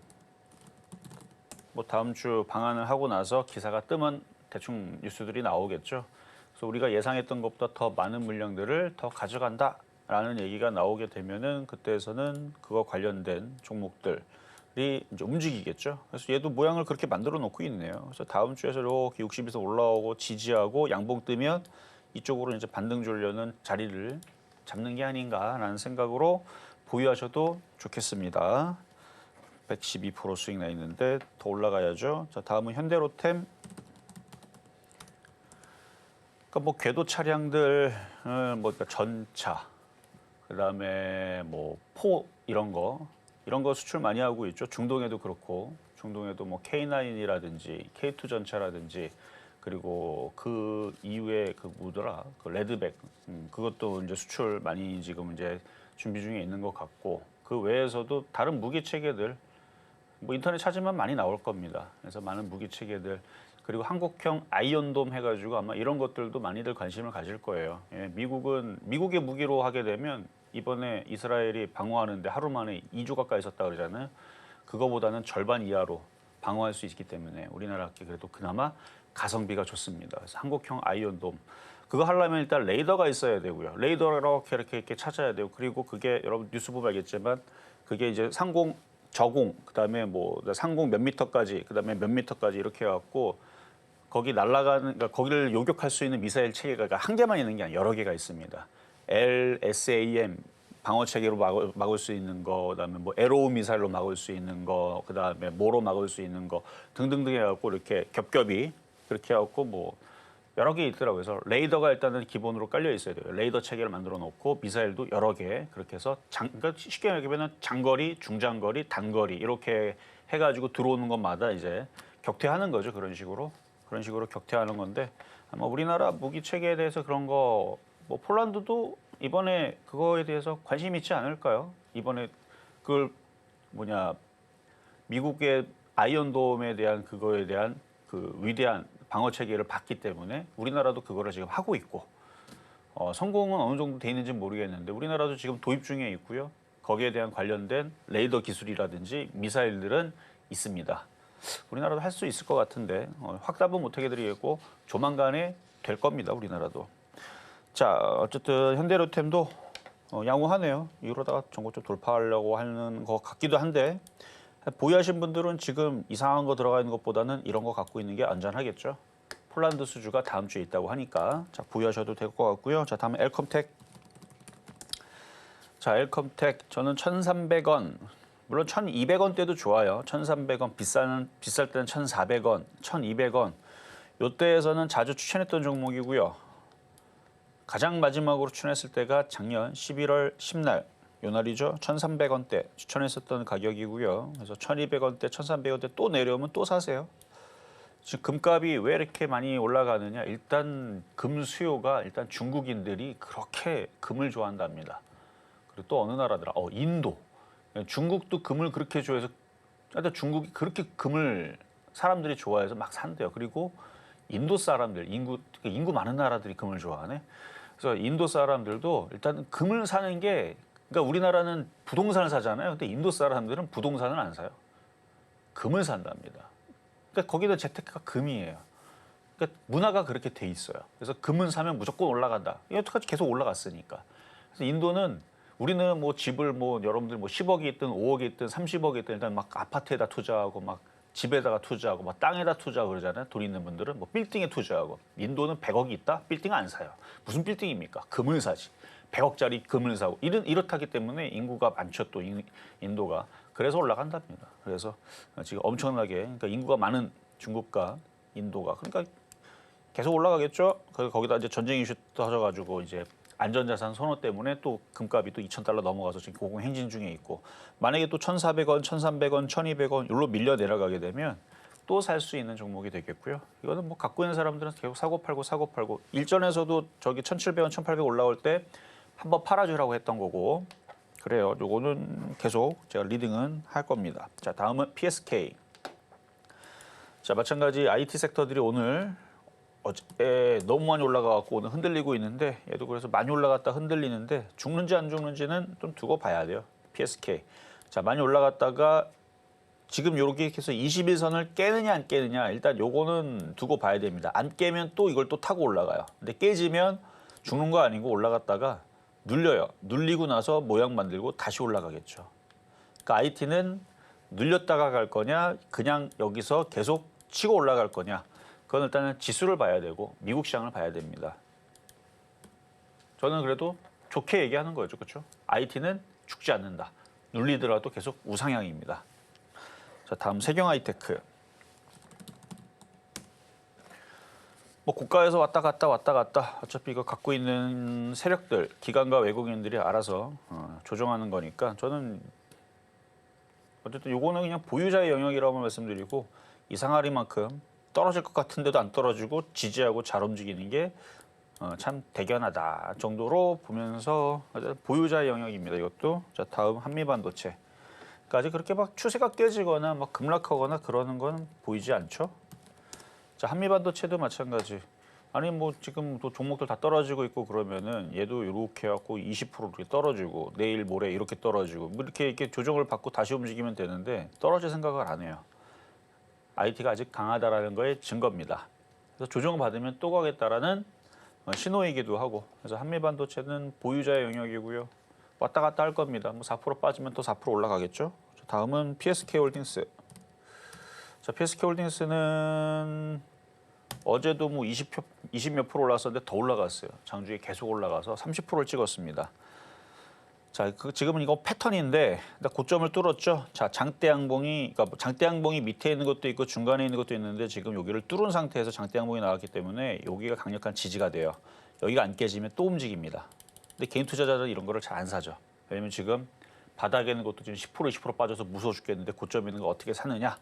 Speaker 3: 뭐 다음 주 방한을 하고 나서 기사가 뜨면 대충 뉴스들이 나오겠죠. 그래서 우리가 예상했던 것보다 더 많은 물량들을 더 가져간다라는 얘기가 나오게 되면은 그때에서는 그거 관련된 종목들이 이제 움직이겠죠. 그래서 얘도 모양을 그렇게 만들어 놓고 있네요. 그래서 다음 주에서 이렇게 60에서 올라오고 지지하고 양봉 뜨면 이쪽으로 이제 반등 주려는 자리를 잡는 게 아닌가라는 생각으로 보유하셔도 좋겠습니다. 112% 수익 나 있는데 더 올라가야죠. 자, 다음은 현대로템. 그러니까 뭐 궤도 차량들, 뭐 그러니까 전차, 그다음에 뭐 포 이런 거 수출 많이 하고 있죠. 중동에도 그렇고, 중동에도 뭐 K9이라든지 K2 전차라든지 그리고 그 이후에 그 뭐더라, 그 레드백, 그것도 이제 수출 많이 지금 이제 준비 중에 있는 것 같고 그 외에서도 다른 무기 체계들. 뭐 인터넷 찾으면 많이 나올 겁니다. 그래서 많은 무기 체계들 그리고 한국형 아이언돔 해가지고 아마 이런 것들도 많이들 관심을 가질 거예요. 예, 미국은 미국의 무기로 하게 되면 이번에 이스라엘이 방어하는데 하루 만에 2주 가까이 썼다 그러잖아요. 그거보다는 절반 이하로 방어할 수 있기 때문에 우리나라께 그래도 그나마 가성비가 좋습니다. 그래서 한국형 아이언돔 그거 하려면 일단 레이더가 있어야 되고요. 레이더로 이렇게 찾아야 되고 그리고 그게 여러분 뉴스 보면 알겠지만 그게 이제 상공, 저공, 그다음에 뭐 상공 몇 미터까지, 그다음에 몇 미터까지 이렇게 해갖고 거기 날아가는 그러니까 거기를 요격할 수 있는 미사일 체계가 한 개만 있는 게 아니라 여러 개가 있습니다. LSAM 방어 체계로 막을 수 있는 거, 그다음에 뭐 에로우 미사일로 막을 수 있는 거, 그다음에 뭐로 막을 수 있는 거 등등등 해갖고 이렇게 겹겹이 그렇게 해갖고 뭐 여러 개 있더라고요. 그래서 레이더가 일단은 기본으로 깔려 있어야 돼요. 레이더 체계를 만들어 놓고 미사일도 여러 개 그렇게 해서 그러니까 쉽게 얘기하면 장거리, 중장거리, 단거리 이렇게 해가지고 들어오는 것마다 이제 격퇴하는 거죠. 그런 식으로 격퇴하는 건데 아마 우리나라 무기 체계에 대해서 그런 거 뭐 폴란드도 이번에 그거에 대해서 관심 있지 않을까요? 이번에 그걸 미국의 아이언돔에 대한 그거에 대한 그 위대한 방어 체계를 봤기 때문에 우리나라도 그거를 지금 하고 있고 성공은 어느 정도 돼 있는지 모르겠는데 우리나라도 지금 도입 중에 있고요. 거기에 대한 관련된 레이더 기술이라든지 미사일들은 있습니다. 우리나라도 할 수 있을 것 같은데 확답은 못하게 드리겠고 조만간에 될 겁니다. 우리나라도. 자, 어쨌든 현대로템도 양호하네요. 이러다가 전고 좀 돌파하려고 하는 것 같기도 한데 보유하신 분들은 지금 이상한 거 들어가 있는 것보다는 이런 거 갖고 있는 게 안전하겠죠. 폴란드 수주가 다음 주에 있다고 하니까 자 보유하셔도 될 것 같고요. 자 다음에 엘컴텍. 자 엘컴텍 저는 1,300원 물론 1,200원대도 좋아요. 1,300원 비쌀 때는 1,400원, 1,200원 요때에서는 자주 추천했던 종목이고요. 가장 마지막으로 추천했을 때가 작년 11월 10날 요 날이죠. 1,300원대 추천했었던 가격이고요. 그래서 1,200원대, 1,300원대 또 내려오면 또 사세요. 지금 금값이 왜 이렇게 많이 올라가느냐? 일단 금 수요가 일단 중국인들이 그렇게 금을 좋아한답니다. 그리고 또 어느 나라더라? 인도. 중국도 금을 그렇게 좋아해서 일단 중국이 그렇게 금을 사람들이 좋아해서 막 산대요. 그리고 인도 사람들, 인구 많은 나라들이 금을 좋아하네. 그래서 인도 사람들도 일단 금을 사는 게 그러니까 우리나라는 부동산을 사잖아요. 근데 인도 사람들은 부동산을 안 사요. 금을 산답니다. 그러니까 거기다 재테크가 금이에요. 그러니까 문화가 그렇게 돼 있어요. 그래서 금은 사면 무조건 올라간다. 여태까지 계속 올라갔으니까. 그래서 인도는 우리는 뭐 집을 뭐 여러분들 뭐 10억이 있든 5억이 있든 30억이 있든 일단 막 아파트에다 투자하고 막 집에다가 투자하고 막 땅에다 투자하고 그러잖아요. 돈 있는 분들은 뭐 빌딩에 투자하고 인도는 100억이 있다? 빌딩 안 사요. 무슨 빌딩입니까? 금을 사지. 100억짜리 금을 사고 이렇다기 때문에 인구가 많죠. 또 인도가. 그래서 올라간답니다. 그래서 지금 엄청나게 그러니까 인구가 많은 중국과 인도가 그러니까 계속 올라가겠죠. 거기다 이제 전쟁 이슈 터져가지고 이제 안전자산 선호 때문에 또 금값이 또 2,000달러 넘어가서 지금 고공행진 중에 있고 만약에 또 1,400원, 1,300원, 1,200원 이로 밀려 내려가게 되면 또 살 수 있는 종목이 되겠고요. 이거는 뭐 갖고 있는 사람들은 계속 사고 팔고 일전에서도 저기 1,700원, 1,800원 올라올 때 한번 팔아주라고 했던 거고 그래요. 요거는 계속 제가 리딩은 할 겁니다. 자 다음은 PSK. 자 마찬가지 IT 섹터들이 오늘 어제 너무 많이 올라가갖고 오늘 흔들리고 있는데 얘도 그래서 많이 올라갔다 흔들리는데 죽는지 안 죽는지는 좀 두고 봐야 돼요. PSK. 자 많이 올라갔다가 지금 요렇게 해서 21선을 깨느냐 안 깨느냐 일단 요거는 두고 봐야 됩니다. 안 깨면 또 이걸 또 타고 올라가요. 근데 깨지면 죽는 거 아니고 올라갔다가 눌려요. 눌리고 나서 모양 만들고 다시 올라가겠죠. 그러니까 IT는 눌렸다가 갈 거냐 그냥 여기서 계속 치고 올라갈 거냐 그건 일단은 지수를 봐야 되고 미국 시장을 봐야 됩니다. 저는 그래도 좋게 얘기하는 거죠. 그렇죠? IT는 죽지 않는다. 눌리더라도 계속 우상향입니다. 자, 다음 세경하이테크. 뭐 고가에서 왔다 갔다 어차피 이거 갖고 있는 세력들, 기관과 외국인들이 알아서 조정하는 거니까 저는 어쨌든 요거는 그냥 보유자의 영역이라고 말씀드리고 이상하리만큼 떨어질 것 같은데도 안 떨어지고 지지하고 잘 움직이는 게 참 대견하다 정도로 보면서 보유자의 영역입니다. 이것도. 자 다음 한미반도체까지 그렇게 막 추세가 깨지거나 막 급락하거나 그러는 건 보이지 않죠. 자, 한미반도체도 마찬가지. 아니 뭐 지금 또 종목들 다 떨어지고 있고 그러면은 얘도 이렇게 해갖고 20% 이렇게 떨어지고 내일 모레 이렇게 떨어지고 뭐 이렇게 조정을 받고 다시 움직이면 되는데 떨어질 생각을 안 해요. IT가 아직 강하다라는 거의 증거입니다. 그래서 조정을 받으면 또 가겠다라는 신호이기도 하고 그래서 한미반도체는 보유자의 영역이고요. 왔다 갔다 할 겁니다. 뭐 4% 빠지면 또 4% 올라가겠죠. 다음은 PSK홀딩스. 자, PSK홀딩스는 어제도 뭐 20몇 프로 올랐었는데 더 올라갔어요. 장중에 계속 올라가서 30%를 찍었습니다. 자, 지금은 이거 패턴인데 고점을 뚫었죠. 자, 장대양봉이 그러니까 장대양봉이 밑에 있는 것도 있고 중간에 있는 것도 있는데 지금 여기를 뚫은 상태에서 장대양봉이 나왔기 때문에 여기가 강력한 지지가 돼요. 여기가 안 깨지면 또 움직입니다. 근데 개인 투자자들은 이런 거를 잘 안 사죠. 왜냐면 지금 바닥에 있는 것도 지금 10% 20% 빠져서 무서워 죽겠는데 고점에 있는 거 어떻게 사느냐.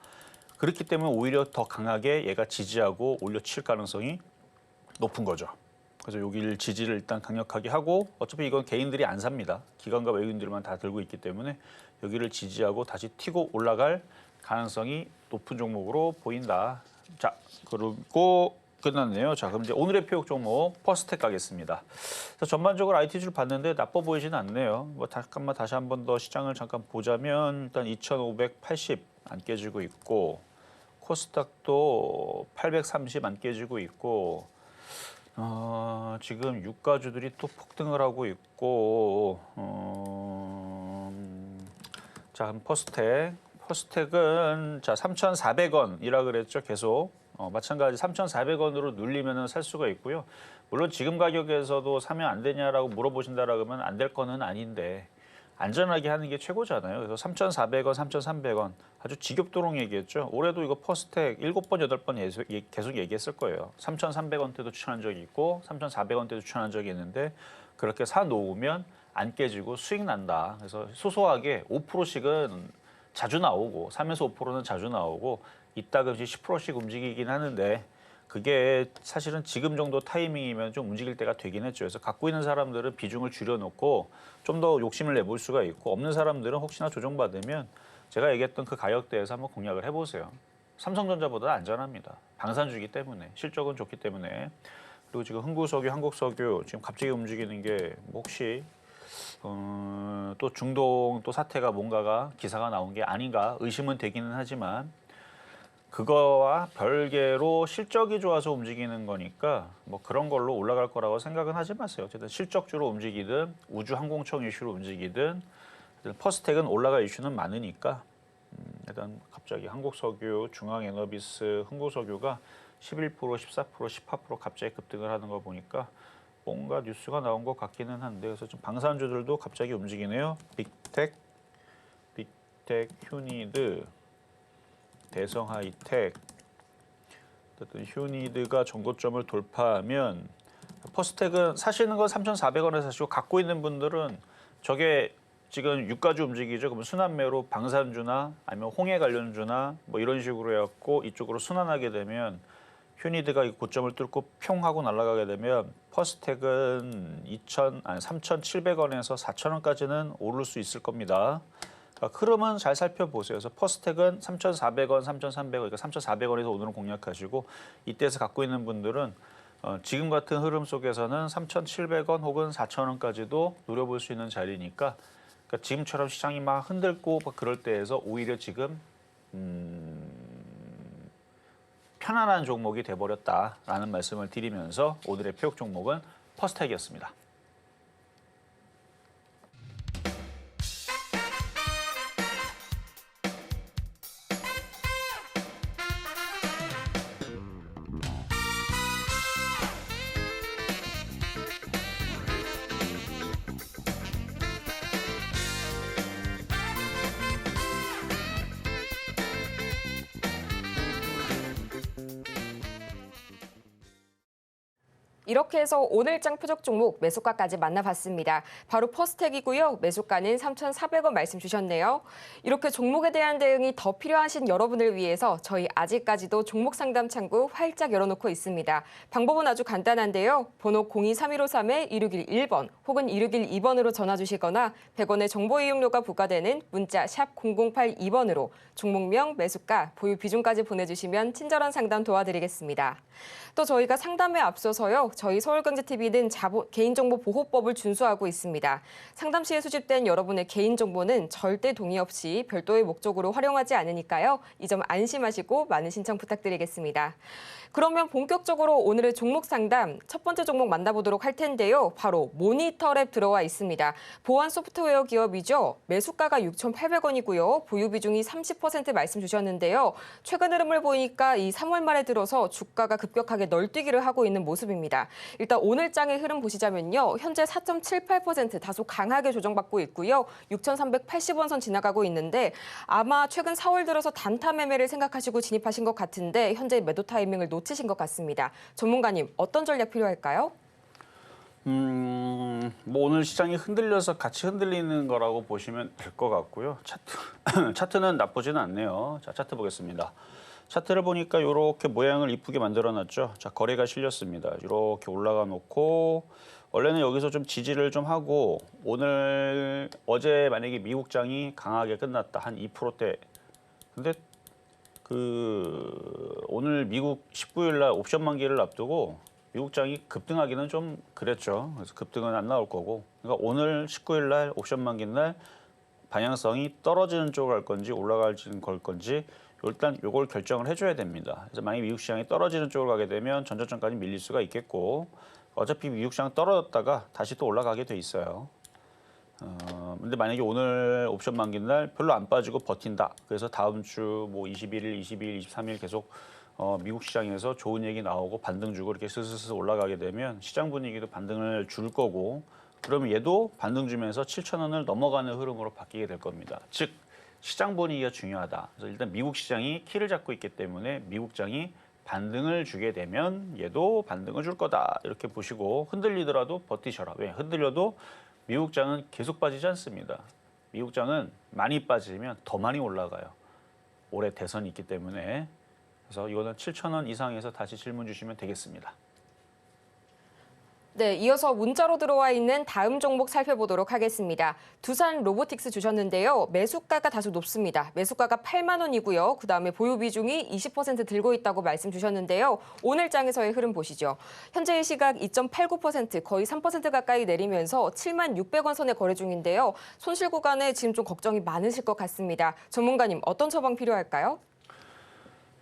Speaker 3: 그렇기 때문에 오히려 더 강하게 얘가 지지하고 올려칠 가능성이 높은 거죠. 그래서 여기를 지지를 일단 강력하게 하고 어차피 이건 개인들이 안 삽니다. 기관과 외국인들만 다 들고 있기 때문에 여기를 지지하고 다시 튀고 올라갈 가능성이 높은 종목으로 보인다. 자, 그리고 끝났네요. 자, 그럼 이제 오늘의 표역 종목 퍼스텍 가겠습니다. 그래서 전반적으로 IT주를 봤는데 나빠 보이지는 않네요. 뭐 잠깐만 다시 한 번 더 시장을 잠깐 보자면 일단 2,580 안 깨지고 있고 코스닥도 830 안 깨지고 있고 지금 유가주들이 또 폭등을 하고 있고 자, 그럼 퍼스텍은 자 3,400원이라 그랬죠. 계속 마찬가지 3,400원으로 눌리면은 살 수가 있고요. 물론 지금 가격에서도 사면 안 되냐라고 물어보신다라 그러면 안 될 거는 아닌데 안전하게 하는 게 최고잖아요. 그래서 3,400원, 3,300원 아주 지겹도록 얘기했죠. 올해도 이거 퍼스텍 7번, 8번 계속 얘기했을 거예요. 3,300원 때도 추천한 적이 있고 3,400원 때도 추천한 적이 있는데 그렇게 사놓으면 안 깨지고 수익 난다. 그래서 소소하게 5%씩은 자주 나오고 3에서 5%는 자주 나오고 이따금씩 10%씩 움직이긴 하는데 그게 사실은 지금 정도 타이밍이면 좀 움직일 때가 되긴 했죠. 그래서 갖고 있는 사람들은 비중을 줄여놓고 좀 더 욕심을 내볼 수가 있고 없는 사람들은 혹시나 조정받으면 제가 얘기했던 그 가격대에서 한번 공략을 해보세요. 삼성전자보다 안전합니다. 방산주기 때문에 실적은 좋기 때문에 그리고 지금 흥구석유, 한국석유 지금 갑자기 움직이는 게 뭐 혹시 또 중동 또 사태가 뭔가가 기사가 나온 게 아닌가 의심은 되기는 하지만 그거와 별개로 실적이 좋아서 움직이는 거니까 뭐 그런 걸로 올라갈 거라고 생각은 하지 마세요. 어쨌든 실적주로 움직이든 우주항공청 이슈로 움직이든 퍼스텍은 올라갈 이슈는 많으니까 일단 갑자기 한국석유, 중앙에너비스, 흥구석유가 11%, 14%, 18% 갑자기 급등을 하는 거 보니까 뭔가 뉴스가 나온 것 같기는 한데 그래서 좀 방산주들도 갑자기 움직이네요. 빅텍, 휴니드, 대성하이텍, 어쨌든 휴니드가 전고점을 돌파하면 퍼스텍은 사시는 건 3,400원에 사시고 갖고 있는 분들은 저게 지금 유가주 움직이죠. 그러면 순환매로 방산주나 아니면 홍해 관련주나 뭐 이런 식으로 해갖고 이쪽으로 순환하게 되면 휴니드가 이 고점을 뚫고 평 하고 날아가게 되면 퍼스텍은 3,700원에서 4,000원까지는 오를 수 있을 겁니다. 그러니까 흐름은 잘 살펴보세요. 그래서 퍼스텍은 3,400원, 3,300원, 그러니까 3,400원에서 오늘은 공략하시고 이때에서 갖고 있는 분들은 지금 같은 흐름 속에서는 3,700원 혹은 4,000원까지도 노려볼 수 있는 자리니까 그러니까 지금처럼 시장이 막 흔들고 막 그럴 때에서 오히려 지금 편안한 종목이 돼버렸다라는 말씀을 드리면서 오늘의 표역 종목은 퍼스텍이었습니다.
Speaker 2: 이렇게 해서 오늘장 표적 종목 매수가까지 만나봤습니다. 바로 퍼스텍이고요. 매수가는 3,400원 말씀 주셨네요. 이렇게 종목에 대한 대응이 더 필요하신 여러분을 위해서 저희 아직까지도 종목 상담 창구 활짝 열어놓고 있습니다. 방법은 아주 간단한데요. 번호 023153-2611번 혹은 2612번으로 전화 주시거나 100원의 정보 이용료가 부과되는 문자 샵 0082번으로 종목명, 매수가, 보유 비중까지 보내주시면 친절한 상담 도와드리겠습니다. 또 저희가 상담에 앞서서요. 저희 서울경제TV는 개인정보보호법을 준수하고 있습니다. 상담 시에 수집된 여러분의 개인정보는 절대 동의 없이 별도의 목적으로 활용하지 않으니까요. 이 점 안심하시고 많은 신청 부탁드리겠습니다. 그러면 본격적으로 오늘의 종목 상담 첫 번째 종목 만나보도록 할 텐데요. 바로 모니터랩 들어와 있습니다. 보안 소프트웨어 기업이죠. 매수가가 6,800원이고요. 보유 비중이 30% 말씀 주셨는데요. 최근 흐름을 보니까 이 3월 말에 들어서 주가가 급격하게 널뛰기를 하고 있는 모습입니다. 일단 오늘 장의 흐름 보시자면요. 현재 4.78% 다소 강하게 조정받고 있고요. 6,380원 선 지나가고 있는데 아마 최근 4월 들어서 단타 매매를 생각하시고 진입하신 것 같은데 현재 매도 타이밍을 놓치신 것 같습니다. 전문가님, 어떤 전략 필요할까요?
Speaker 3: 뭐 오늘 시장이 흔들려서 같이 흔들리는 거라고 보시면 될 것 같고요. 차트는 나쁘지는 않네요. 자, 차트 보겠습니다. 차트를 보니까 이렇게 모양을 이쁘게 만들어놨죠. 자, 거래가 실렸습니다. 이렇게 올라가 놓고 원래는 여기서 좀 지지를 좀 하고 어제 만약에 미국장이 강하게 끝났다. 한 2%대. 근데 오늘 미국 19일 날 옵션 만기를 앞두고 미국장이 급등하기는 좀 그랬죠. 그래서 급등은 안 나올 거고. 그러니까 오늘 19일 날 옵션 만기 날 방향성이 떨어지는 쪽으로 갈 건지 올라가는 걸 건지 일단 이걸 결정을 해줘야 됩니다. 그래서 만약에 미국 시장이 떨어지는 쪽으로 가게 되면 전저점까지 밀릴 수가 있겠고 어차피 미국 시장 떨어졌다가 다시 또 올라가게 돼 있어요. 근데 만약에 오늘 옵션 만기 날 별로 안 빠지고 버틴다. 그래서 다음 주 뭐 21일, 22일, 23일 계속 미국 시장에서 좋은 얘기 나오고 반등 주고 이렇게 스스스 올라가게 되면 시장 분위기도 반등을 줄 거고 그러면 얘도 반등 주면서 7,000원을 넘어가는 흐름으로 바뀌게 될 겁니다. 즉 시장 분위기가 중요하다. 그래서 일단 미국 시장이 키를 잡고 있기 때문에 미국장이 반등을 주게 되면 얘도 반등을 줄 거다. 이렇게 보시고 흔들리더라도 버티셔라. 왜? 흔들려도 미국장은 계속 빠지지 않습니다. 미국장은 많이 빠지면 더 많이 올라가요. 올해 대선이 있기 때문에. 그래서 이거는 7,000원 이상에서 다시 질문 주시면 되겠습니다.
Speaker 2: 네, 이어서 문자로 들어와 있는 다음 종목 살펴보도록 하겠습니다. 두산 로보틱스 주셨는데요. 매수가가 다소 높습니다. 매수가가 8만 원이고요. 그다음에 보유 비중이 20% 들고 있다고 말씀 주셨는데요. 오늘 장에서의 흐름 보시죠. 현재의 시각 2.89% 거의 3% 가까이 내리면서 7만 600원 선에 거래 중인데요. 손실 구간에 지금 좀 걱정이 많으실 것 같습니다. 전문가님, 어떤 처방 필요할까요?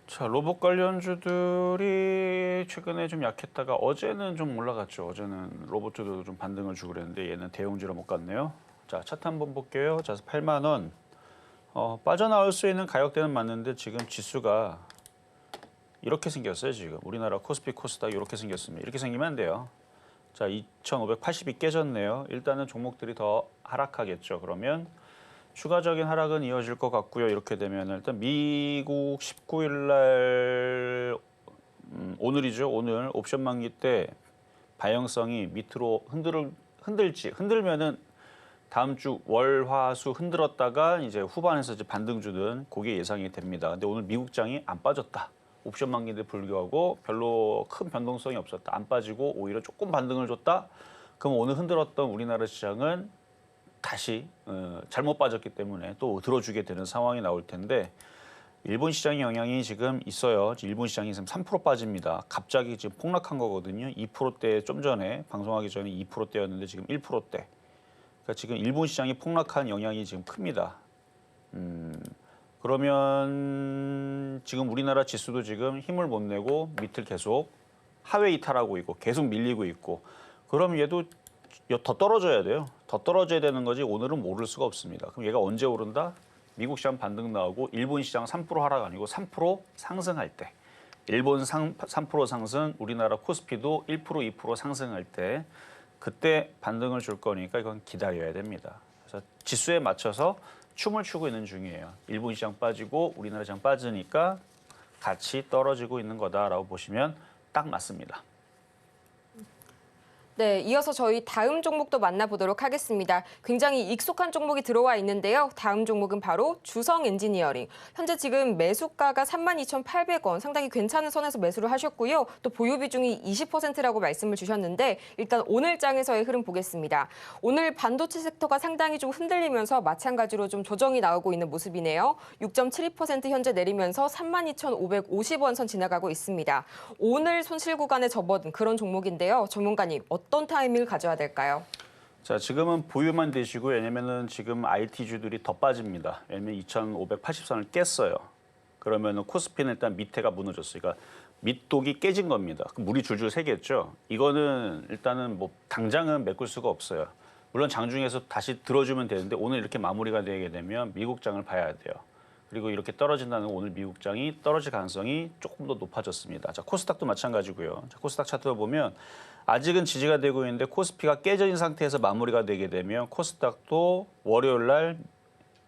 Speaker 3: 자, 로봇 관련주들이 최근에 좀 약했다가 어제는 좀 올라갔죠. 어제는 로봇주도 좀 반등을 주고 그랬는데 얘는 대형주로 못 갔네요. 자, 차트 한번 볼게요. 자, 8만 원. 빠져나올 수 있는 가격대는 맞는데 지금 지수가 이렇게 생겼어요. 지금 우리나라 코스피 코스닥 이렇게 생겼습니다. 이렇게 생기면 안 돼요. 자, 2,580이 깨졌네요. 일단은 종목들이 더 하락하겠죠. 그러면 추가적인 하락은 이어질 것 같고요. 이렇게 되면 일단 미국 19일 날 오늘이죠. 오늘 옵션 만기 때 방향성이 밑으로 흔들면은 다음 주 월, 화, 수 흔들었다가 이제 후반에서 이제 반등 주는 그게 예상이 됩니다. 근데 오늘 미국장이 안 빠졌다. 옵션 만기인데 불구하고 별로 큰 변동성이 없었다. 안 빠지고 오히려 조금 반등을 줬다. 그럼 오늘 흔들었던 우리나라 시장은 다시 잘못 빠졌기 때문에 또 들어주게 되는 상황이 나올 텐데 일본 시장의 영향이 지금 있어요. 일본 시장이 지금 3% 빠집니다. 갑자기 지금 폭락한 거거든요. 2%대 좀 전에 방송하기 전에 2%대였는데 지금 1%대. 그러니까 지금 일본 시장이 폭락한 영향이 지금 큽니다. 그러면 지금 우리나라 지수도 지금 힘을 못 내고 밑을 계속 하회 이탈하고 있고 계속 밀리고 있고 그럼 얘도 더 떨어져야 돼요. 더 떨어져야 되는 거지 오늘은 오를 수가 없습니다. 그럼 얘가 언제 오른다? 미국 시장 반등 나오고 일본 시장 3% 하락 아니고 3% 상승할 때. 일본 3% 상승, 우리나라 코스피도 1%, 2% 상승할 때 그때 반등을 줄 거니까 이건 기다려야 됩니다. 그래서 지수에 맞춰서 춤을 추고 있는 중이에요. 일본 시장 빠지고 우리나라 시장 빠지니까 같이 떨어지고 있는 거다라고 보시면 딱 맞습니다.
Speaker 2: 네, 이어서 저희 다음 종목도 만나보도록 하겠습니다. 굉장히 익숙한 종목이 들어와 있는데요. 다음 종목은 바로 주성 엔지니어링. 현재 지금 매수가가 32,800원, 상당히 괜찮은 선에서 매수를 하셨고요. 또 보유 비중이 20%라고 말씀을 주셨는데 일단 오늘 장에서의 흐름 보겠습니다. 오늘 반도체 섹터가 상당히 좀 흔들리면서 마찬가지로 좀 조정이 나오고 있는 모습이네요. 6.72% 현재 내리면서 32,550원 선 지나가고 있습니다. 오늘 손실 구간에 접어든 그런 종목인데요. 전문가님, 어떤 타이밍을 가져야 될까요?
Speaker 3: 자, 지금은 보유만 되시고 왜냐면은 지금 IT주들이 더 빠집니다. 왜냐면 2,580선을 깼어요. 그러면은 코스피는 일단 밑에가 무너졌어요. 그러니까 밑독이 깨진 겁니다. 물이 줄줄 새겠죠. 이거는 일단은 뭐 당장은 메꿀 수가 없어요. 물론 장중에서 다시 들어주면 되는데 오늘 이렇게 마무리가 되게 되면 미국장을 봐야 돼요. 그리고 이렇게 떨어진다는 오늘 미국장이 떨어질 가능성이 조금 더 높아졌습니다. 자, 코스닥도 마찬가지고요. 자, 코스닥 차트를 보면 아직은 지지가 되고 있는데 코스피가 깨져 있는 상태에서 마무리가 되게 되면 코스닥도 월요일 날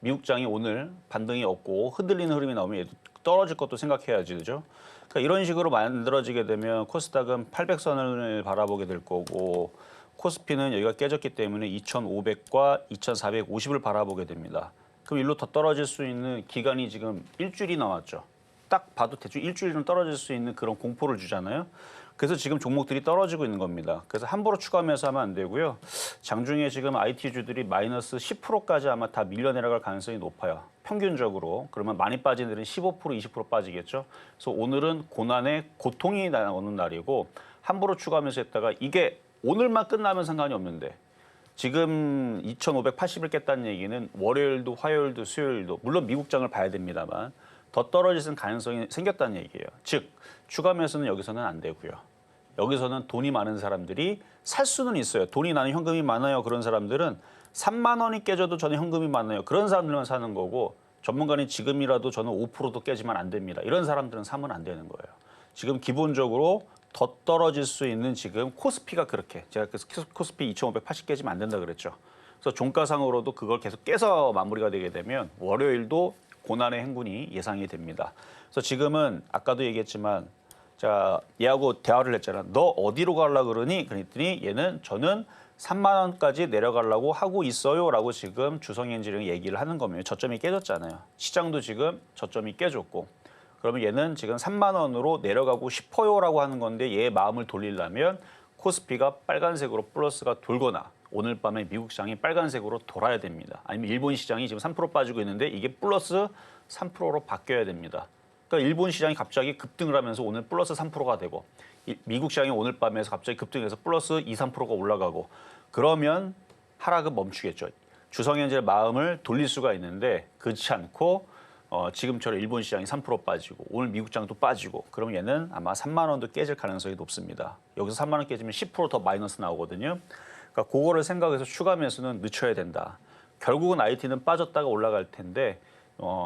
Speaker 3: 미국장이 오늘 반등이 없고 흔들리는 흐름이 나오면 얘도 떨어질 것도 생각해야지, 그죠? 그러니까 이런 식으로 만들어지게 되면 코스닥은 800선을 바라보게 될 거고 코스피는 여기가 깨졌기 때문에 2,500과 2,450을 바라보게 됩니다. 그럼 일로 더 떨어질 수 있는 기간이 지금 일주일이 남았죠. 딱 봐도 대충 일주일은 떨어질 수 있는 그런 공포를 주잖아요. 그래서 지금 종목들이 떨어지고 있는 겁니다. 그래서 함부로 추가 매수하면 안 되고요. 장중에 지금 IT주들이 마이너스 10%까지 아마 다 밀려 내려갈 가능성이 높아요. 평균적으로. 그러면 많이 빠진 애들은 15%, 20% 빠지겠죠. 그래서 오늘은 고난의 고통이 나오는 날이고 함부로 추가 매수했다가 이게 오늘만 끝나면 상관이 없는데 지금 2,580을 깼다는 얘기는 월요일도 화요일도 수요일도 물론 미국장을 봐야 됩니다만 더 떨어질 가능성이 생겼다는 얘기예요. 즉 추가 매수는 여기서는 안 되고요. 여기서는 돈이 많은 사람들이 살 수는 있어요. 돈이 나는 현금이 많아요. 그런 사람들은 3만 원이 깨져도 저는 현금이 많아요. 그런 사람들만 사는 거고 전문가는 지금이라도 저는 5%도 깨지면 안 됩니다. 이런 사람들은 사면 안 되는 거예요. 지금 기본적으로 더 떨어질 수 있는 지금 코스피가 그렇게 제가 그래서 코스피 2,580 깨지면 안 된다 그랬죠. 그래서 종가상으로도 그걸 계속 깨서 마무리가 되게 되면 월요일도 고난의 행군이 예상이 됩니다. 그래서 지금은 아까도 얘기했지만 자 얘하고 대화를 했잖아. 너 어디로 가려고 그러니? 그랬더니 얘는 저는 3만 원까지 내려가려고 하고 있어요라고 지금 주성엔지니어링 얘기를 하는 겁니다. 저점이 깨졌잖아요. 시장도 지금 저점이 깨졌고 그러면 얘는 지금 3만 원으로 내려가고 싶어요라고 하는 건데 얘의 마음을 돌리려면 코스피가 빨간색으로 플러스가 돌거나 오늘 밤에 미국 시장이 빨간색으로 돌아야 됩니다. 아니면 일본 시장이 지금 3% 빠지고 있는데 이게 플러스 3%로 바뀌어야 됩니다. 그러니까 일본 시장이 갑자기 급등을 하면서 오늘 플러스 3%가 되고 미국 시장이 오늘 밤에서 갑자기 급등해서 플러스 2, 3%가 올라가고 그러면 하락은 멈추겠죠. 주성현재의 마음을 돌릴 수가 있는데 그렇지 않고 지금처럼 일본 시장이 3% 빠지고 오늘 미국 시장도 빠지고 그러면 얘는 아마 3만 원도 깨질 가능성이 높습니다. 여기서 3만 원 깨지면 10% 더 마이너스 나오거든요. 그러니까 그거를 생각해서 추가 매수는 늦춰야 된다. 결국은 IT는 빠졌다가 올라갈 텐데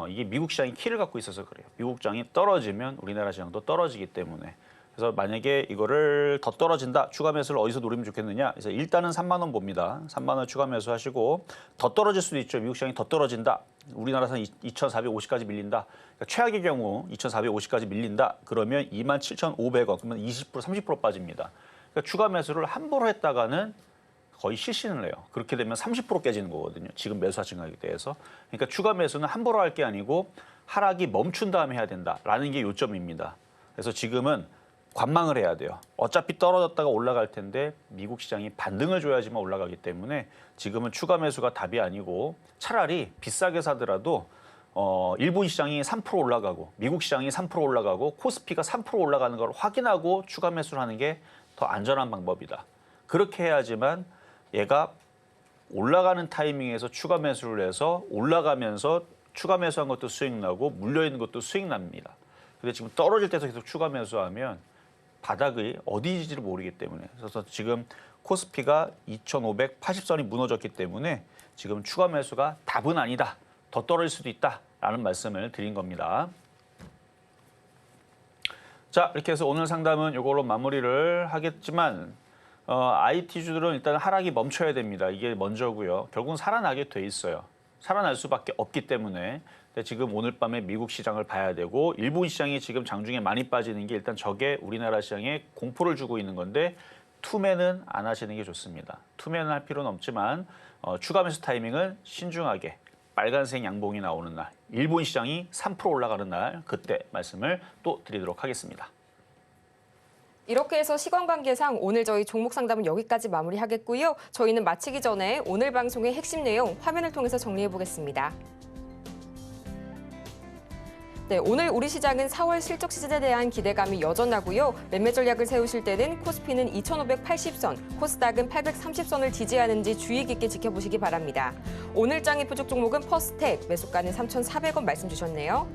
Speaker 3: 이게 미국 시장이 키를 갖고 있어서 그래요. 미국 시장이 떨어지면 우리나라 시장도 떨어지기 때문에. 그래서 만약에 이거를 더 떨어진다. 추가 매수를 어디서 노리면 좋겠느냐. 그래서 일단은 3만 원 봅니다. 3만 원 추가 매수하시고 더 떨어질 수도 있죠. 미국 시장이 더 떨어진다. 우리나라에서는 2,450까지 밀린다. 그러니까 최악의 경우 2,450까지 밀린다. 그러면 27,500원. 그러면 20%, 30% 빠집니다. 그러니까 추가 매수를 함부로 했다가는 거의 실신을 해요. 그렇게 되면 30% 깨지는 거거든요. 지금 매수하신 가격에 대해서. 그러니까 추가 매수는 함부로 할 게 아니고 하락이 멈춘 다음에 해야 된다라는 게 요점입니다. 그래서 지금은 관망을 해야 돼요. 어차피 떨어졌다가 올라갈 텐데 미국 시장이 반등을 줘야지만 올라가기 때문에 지금은 추가 매수가 답이 아니고 차라리 비싸게 사더라도 일본 시장이 3% 올라가고 미국 시장이 3% 올라가고 코스피가 3% 올라가는 걸 확인하고 추가 매수를 하는 게 더 안전한 방법이다. 그렇게 해야지만 얘가 올라가는 타이밍에서 추가 매수를 해서 올라가면서 추가 매수한 것도 수익 나고 물려있는 것도 수익 납니다. 근데 지금 떨어질 때서 계속 추가 매수하면 바닥이 어디인지를 모르기 때문에 그래서 지금 코스피가 2,580선이 무너졌기 때문에 지금 추가 매수가 답은 아니다. 더 떨어질 수도 있다라는 말씀을 드린 겁니다. 자, 이렇게 해서 오늘 상담은 이걸로 마무리를 하겠지만 IT주들은 일단 하락이 멈춰야 됩니다. 이게 먼저고요. 결국은 살아나게 돼 있어요. 살아날 수밖에 없기 때문에 지금 오늘 밤에 미국 시장을 봐야 되고 일본 시장이 지금 장중에 많이 빠지는 게 일단 저게 우리나라 시장에 공포를 주고 있는 건데
Speaker 4: 투매는 안 하시는 게 좋습니다. 투매는 할 필요는 없지만 추가 매수 타이밍은 신중하게 빨간색 양봉이 나오는 날, 일본 시장이 3% 올라가는 날 그때 말씀을 또 드리도록 하겠습니다.
Speaker 2: 이렇게 해서 시간 관계상 오늘 저희 종목 상담은 여기까지 마무리하겠고요. 저희는 마치기 전에 오늘 방송의 핵심 내용 화면을 통해서 정리해 보겠습니다. 네, 오늘 우리 시장은 4월 실적 시즌에 대한 기대감이 여전하고요. 매매 전략을 세우실 때는 코스피는 2,580선, 코스닥은 830선을 지지하는지 주의 깊게 지켜보시기 바랍니다. 오늘 장의 표적 종목은 퍼스텍, 매수가는 3,400원 말씀 주셨네요.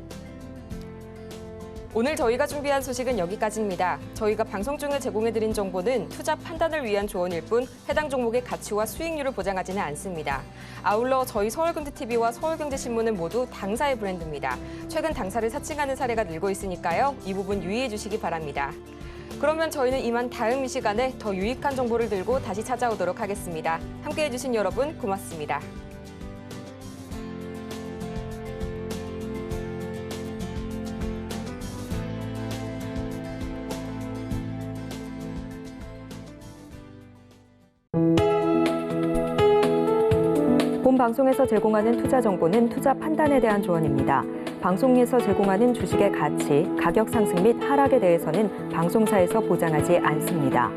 Speaker 2: 오늘 저희가 준비한 소식은 여기까지입니다. 저희가 방송 중에 제공해드린 정보는 투자 판단을 위한 조언일 뿐 해당 종목의 가치와 수익률을 보장하지는 않습니다. 아울러 저희 서울경제TV와 서울경제신문은 모두 당사의 브랜드입니다. 최근 당사를 사칭하는 사례가 늘고 있으니까요. 이 부분 유의해 주시기 바랍니다. 그러면 저희는 이만 다음 이 시간에 더 유익한 정보를 들고 다시 찾아오도록 하겠습니다. 함께해 주신 여러분 고맙습니다.
Speaker 1: 본 방송에서 제공하는 투자 정보는 투자 판단에 대한 조언입니다. 방송에서 제공하는 주식의 가치, 가격 상승 및 하락에 대해서는 방송사에서 보장하지 않습니다.